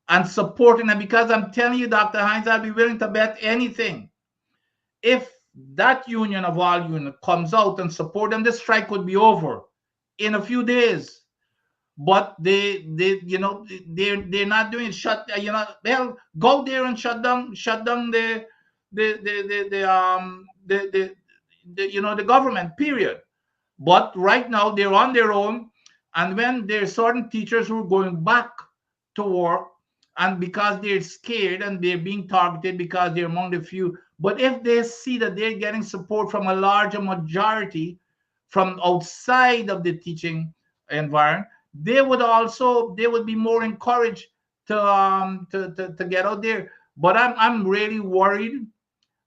and supporting them, because I'm telling you, Dr. Hines, I'd be willing to bet anything. If that union of all unions comes out and support them, this strike would be over in a few days. but they they're not doing it. They'll go there and shut down the government, period. But right now they're on their own, and when there's certain teachers who are going back to work, and because they're scared and they're being targeted because they're among the few, but if they see that they're getting support from a larger majority from outside of the teaching environment, they would be more encouraged to get out there. But I'm really worried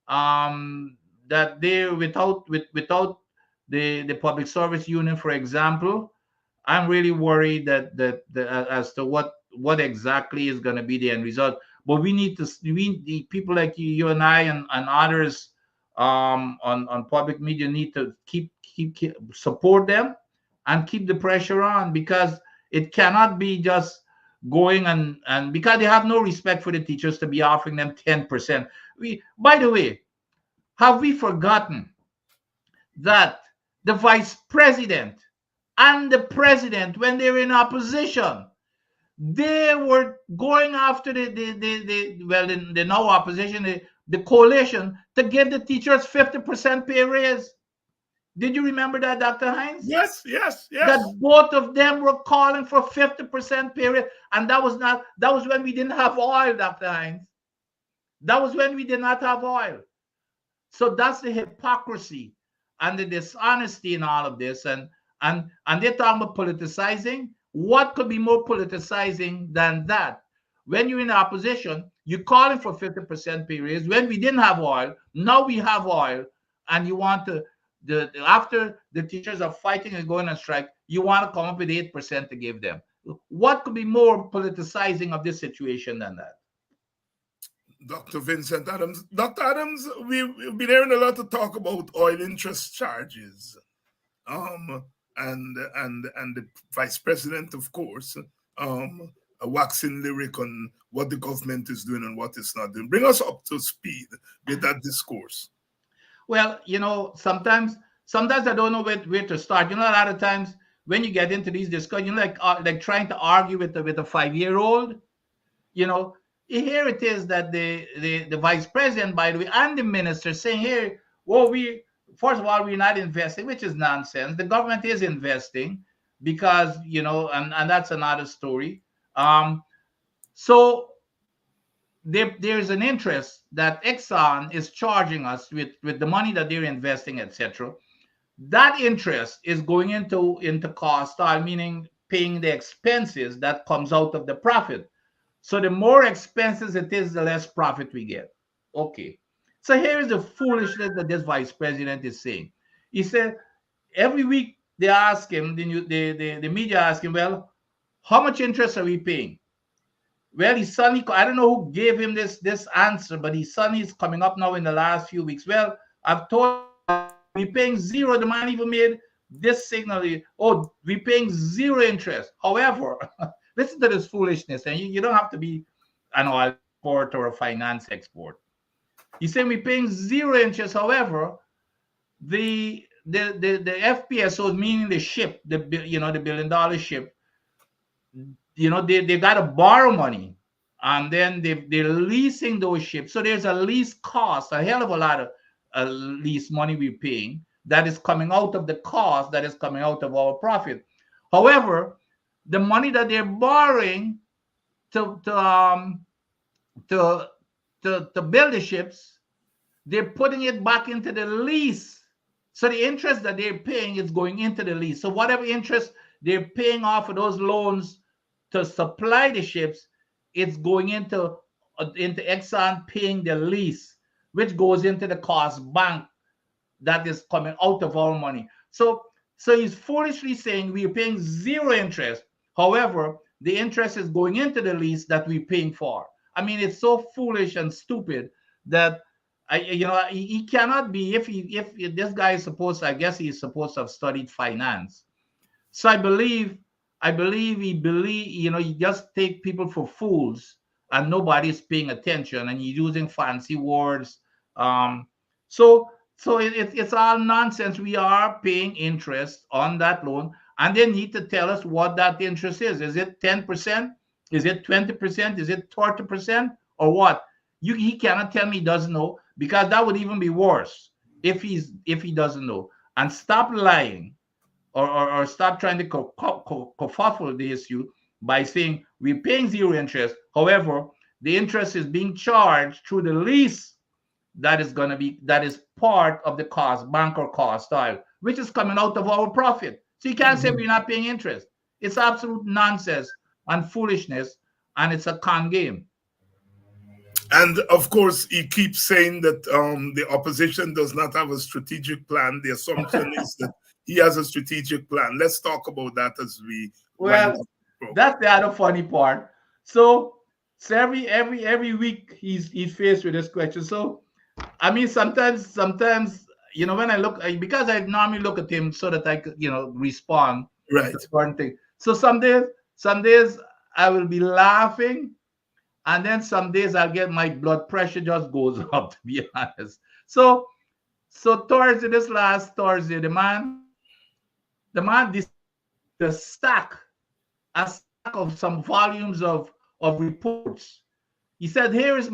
that they without the public service union, for example. I'm really worried that as to what exactly is going to be the end result. But the people like you and I and others on public media need to keep support them and keep the pressure on, because it cannot be just going and because they have no respect for the teachers to be offering them 10%. By the way, have we forgotten that the vice president and the president, when they were in opposition, they were going after the now opposition, the coalition, to give the teachers 50% pay raise? Did you remember that, Dr. Hines? Yes, yes, That yes. both of them were calling for 50% pay raise, and that was when we didn't have oil, Dr. Hines. That was when we did not have oil. So that's the hypocrisy and the dishonesty in all of this. And they're talking about politicizing. What could be more politicizing than that? When you're in opposition, you're calling for 50% pay raise. When we didn't have oil, now we have oil, and you want to after the teachers are fighting and going on strike, you want to come up with 8% to give them. What could be more politicizing of this situation than that? Dr. Vincent Adams. Dr. Adams, we've been hearing a lot of talk about oil interest charges. And the vice president, of course, a waxing lyric on what the government is doing and what it's not doing. Bring us up to speed with that discourse. Well, sometimes I don't know where to start. A lot of times when you get into these discussions, like trying to argue with a 5-year-old. You know, here it is that the vice president, by the way, and the minister saying here, well, we first of all, we're not investing, which is nonsense. The government is investing because and that's another story. So there's an interest that Exxon is charging us with the money that they're investing, etc. That interest is going into cost, meaning paying the expenses that comes out of the profit. So the more expenses it is, the less profit we get. Okay. So here is the foolishness that this vice president is saying. He said every week they ask him, the media ask him, well, how much interest are we paying? Well, his son, I don't know who gave him this answer, but his son is coming up now in the last few weeks. Well, I've told we're paying zero. The man even made this signal. Oh, we're paying zero interest. However, listen to this foolishness, and you don't have to be an oil export or a finance export. He's saying we're paying zero interest. However, the FPSOs, meaning the ship, the $1 billion ship, they got to borrow money, and then they're leasing those ships. So there's a lease cost, a hell of a lot of lease money we're paying that is coming out of the cost, that is coming out of our profit. However, the money that they're borrowing to build the ships, they're putting it back into the lease. So the interest that they're paying is going into the lease. So whatever interest they're paying off of those loans to supply the ships, it's going into Exxon paying the lease, which goes into the cost bank that is coming out of our money. So he's foolishly saying we're paying zero interest. However, the interest is going into the lease that we're paying for. I mean, it's so foolish and stupid that he cannot be. If this guy is supposed, I guess he's supposed to have studied finance. So I believe he just take people for fools, and nobody's paying attention, and he's using fancy words. So it's all nonsense. We are paying interest on that loan, and they need to tell us what that interest is. Is it 10%? Is it 20%? Is it 30%? Or what? He cannot tell me he doesn't know, because that would even be worse if he doesn't know. And stop lying, or stop trying to kerfuffle the issue by saying we're paying zero interest. However, the interest is being charged through the lease that is part of the cost, banker cost style, which is coming out of our profit. So you can't say we're not paying interest. It's absolute nonsense and foolishness, and it's a con game. And of course, he keeps saying that the opposition does not have a strategic plan. The assumption is that he has a strategic plan. Let's talk about that as we wind Well, up the program. that's the other funny part. So every week he's faced with this question. So I mean, sometimes when I look, because I normally look at him so that I could respond Right. to certain things. So some days I will be laughing, and then some days I'll get my blood pressure just goes up. To be honest, so Thursday, this last Thursday, the man decided to stack a stack of some volumes of reports. He said, here is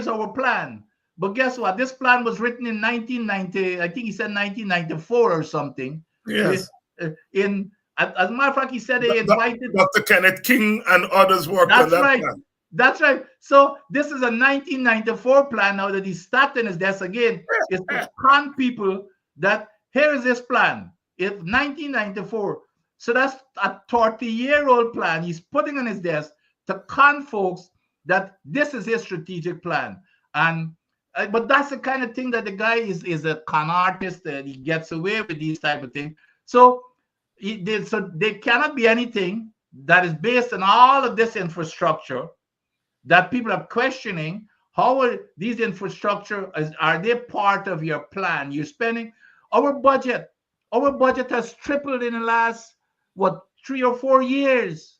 our plan. But guess what? This plan was written in 1990. I think he said 1994 or something. Yes. As a matter of fact, he said they invited. Dr. Kenneth King and others worked on That's that right. plan. That's right. So this is a 1994 plan now that he stacked in his desk again. It's to con people that here is this plan. It's 1994. So that's a 30-year-old plan he's putting on his desk to con folks that this is his strategic plan. And but that's the kind of thing that the guy is a con artist, and he gets away with these type of things. So there cannot be anything that is based on all of this infrastructure that people are questioning. How are these infrastructure, are they part of your plan? You're spending our budget has tripled in the last 3 or 4 years.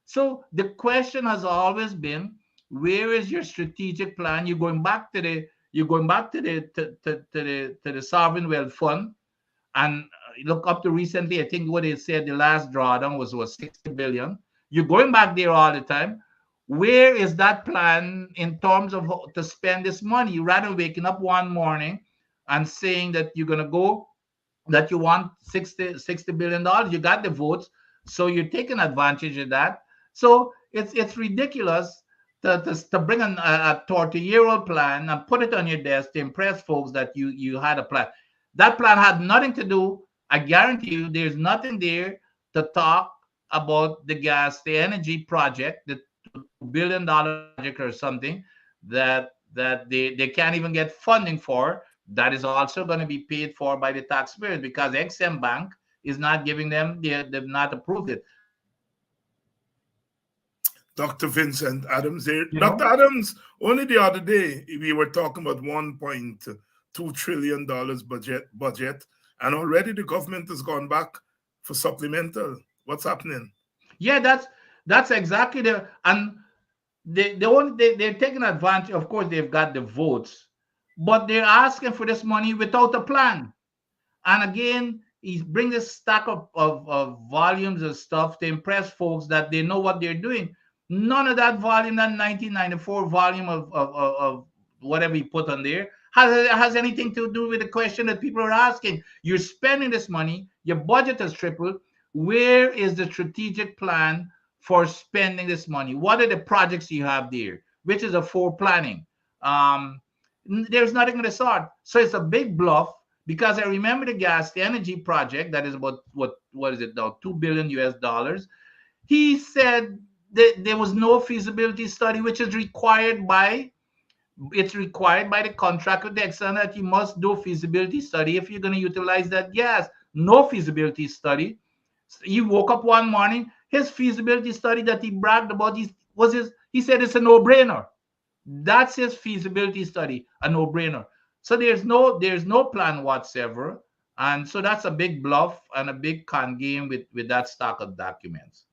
So the question has always been, where is your strategic plan? You're going back to the sovereign wealth fund, and look up to recently. I think what they said the last drawdown was 60 billion. You're going back there all the time. Where is that plan in terms of how to spend this money? Rather than waking up one morning and saying that you're gonna go, that you want 60 billion dollars. You got the votes, so you're taking advantage of that. So it's ridiculous to bring a 30-year-old plan and put it on your desk to impress folks that you had a plan. That plan had nothing to do. I guarantee you, there's nothing there to talk about the energy project, the $2 billion project or something that they can't even get funding for. That is also going to be paid for by the taxpayers, because XM Bank is not giving them, they've not approved it. Dr. Vincent Adams here. Dr. Adams, only the other day we were talking about $1.2 trillion budget, and already the government has gone back for supplemental. What's happening? Yeah, that's exactly and they're taking advantage. Of course, they've got the votes, but they're asking for this money without a plan. And again, he's bringing this stack of volumes of stuff to impress folks that they know what they're doing. None of that volume, that 1994 volume of whatever he put on there, has anything to do with the question that people are asking. You're spending this money, your budget has tripled. Where is the strategic plan for spending this money? What are the projects you have there? Which is a for planning. There's nothing of the sort. So it's a big bluff, because I remember the energy project that is about what is it now, $2 billion US. He said that there was no feasibility study, which is required by the contract with the Exxon, that you must do a feasibility study if you're going to utilize that gas. No feasibility study. He woke up one morning, his feasibility study that he bragged about, he said it's a no-brainer. That's his feasibility study, a no-brainer. So there's no plan whatsoever. And so that's a big bluff and a big con game with that stock of documents.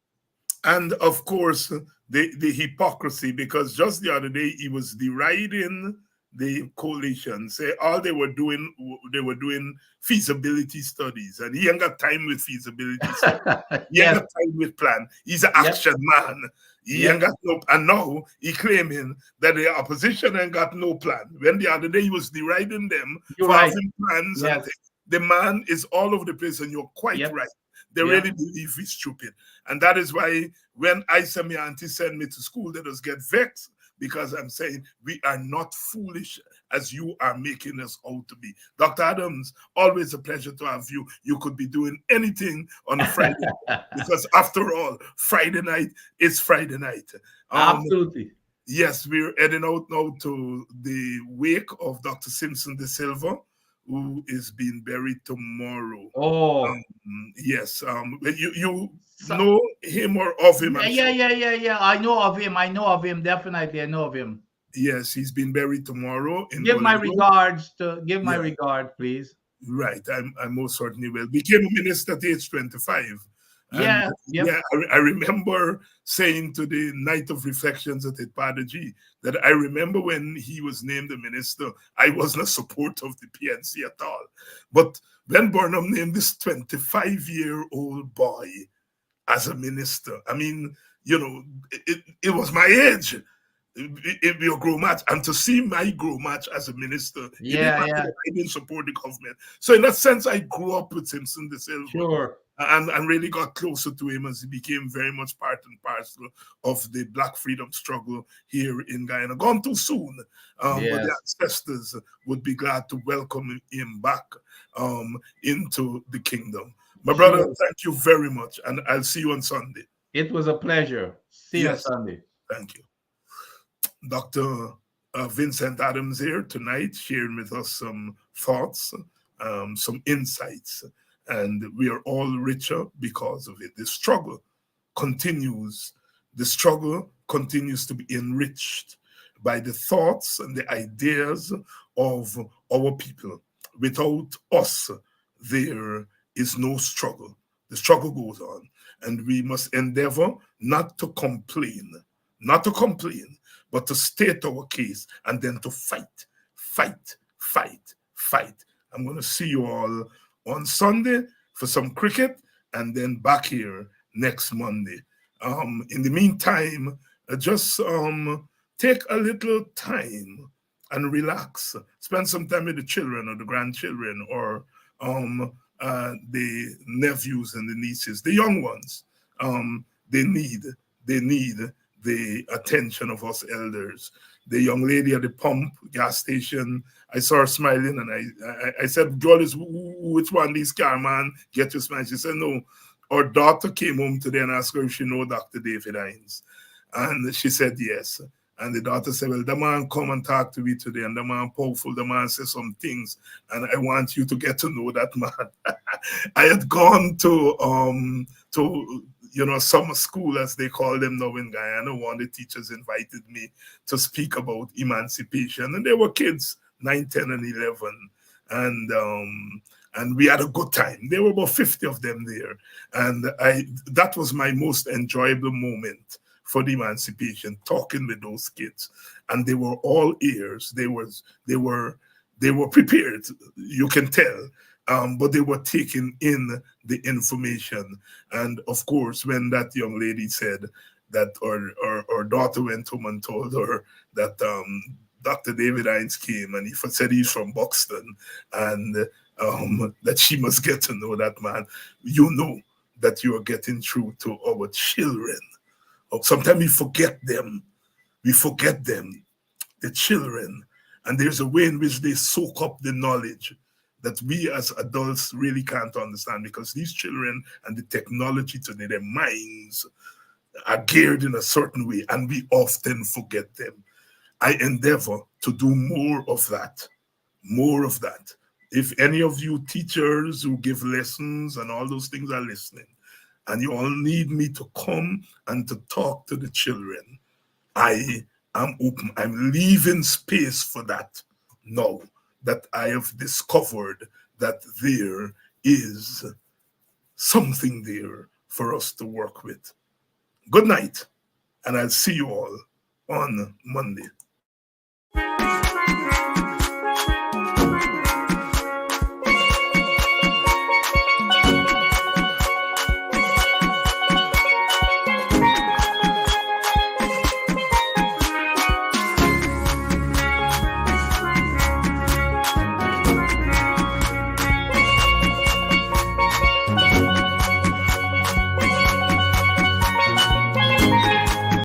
And of course, the hypocrisy, because just the other day he was deriding the coalition say all they were doing feasibility studies, and he ain't got time with feasibility studies. He ain't Yes. got time with plan. He's an Yep. action man. He ain't Yep. got no, and now he claiming that the opposition ain't got no plan. When the other day he was deriding them You're for right. having plans and Yes. things. The man is all over the place, and you're quite Yep. right. They Yep. really believe he's stupid. And that is why when I say my auntie send me to school, they just get vexed, because I'm saying we are not foolish as you are making us out to be. Dr. Adams, always a pleasure to have you. You could be doing anything on a Friday, because after all, Friday night is Friday night. Absolutely. Yes, we're heading out now to the wake of Dr. Simpson de Silva, who is being buried tomorrow. Oh, Yes, you so, know him or of him, I'm yeah, sure. yeah, yeah, yeah. I know of him. I know of him. Definitely, I know of him. Yes, he's been buried tomorrow in Give my Bolívar. regards to give my Yeah, regard, please. right. I most certainly will. Became a minister at age 25. And Yeah. Yep. yeah, I remember saying to the Night of Reflections at Ipadaji that I remember when he was named the minister, I wasn't a supporter of the PNC at all. But when Burnham named this 25-year-old boy as a minister, I mean, it was my age. It be a grow match, and to see my grow match as a minister, it didn't Yeah. matter Yeah. that I didn't support the government. So in that sense, I grew up with Simpson de Silva, Sure. and really got closer to him as he became very much part and parcel of the Black freedom struggle here in Guyana. Gone too soon, but the Yes. ancestors would be glad to welcome him back into the kingdom. My brother, Sure. thank you very much, and I'll see you on Sunday. It was a pleasure. See you on Yes, Sunday. thank you. Dr. Vincent Adams here tonight, sharing with us some thoughts, some insights, and we are all richer because of it. The struggle continues. The struggle continues to be enriched by the thoughts and the ideas of our people. Without us, there is no struggle. The struggle goes on, and we must endeavor not to complain, not to complain, but to state our case and then to fight, fight, fight, fight. I'm going to see you all on Sunday for some cricket, and then back here next Monday. In the meantime, just take a little time and relax. Spend some time with the children or the grandchildren, or the nephews and the nieces, the young ones. They need they need the attention of us elders. The young lady at the pump gas station, I saw her smiling, and I said, Jolis, which one these car man get your smile? She said, no. Our daughter came home today and asked her if she know Dr. David Hines. And she said yes. And the daughter said, well, the man come and talk to me today, and the man powerful, the man said some things, and I want you to get to know that man. I had gone to summer school, as they call them now in Guyana. One of the teachers invited me to speak about emancipation, and there were kids 9, 10, and 11, and we had a good time. There were about 50 of them there, and that was my most enjoyable moment for the emancipation, talking with those kids, and they were all ears. They were prepared. You can tell. But they were taking in the information. And of course, when that young lady said that, or daughter went home and told her that Dr. David Hines came, and he said he's from Buxton, and that she must get to know that man, you know that you are getting through to our children. Sometimes we forget them. We forget them, the children. And there's a way in which they soak up the knowledge that we as adults really can't understand, because these children and the technology today, their minds are geared in a certain way, and we often forget them. I endeavor to do more of that, more of that. If any of you teachers who give lessons and all those things are listening, and you all need me to come and to talk to the children, I am open. I'm leaving space for that now that I have discovered that there is something there for us to work with. Good night, and I'll see you all on Monday.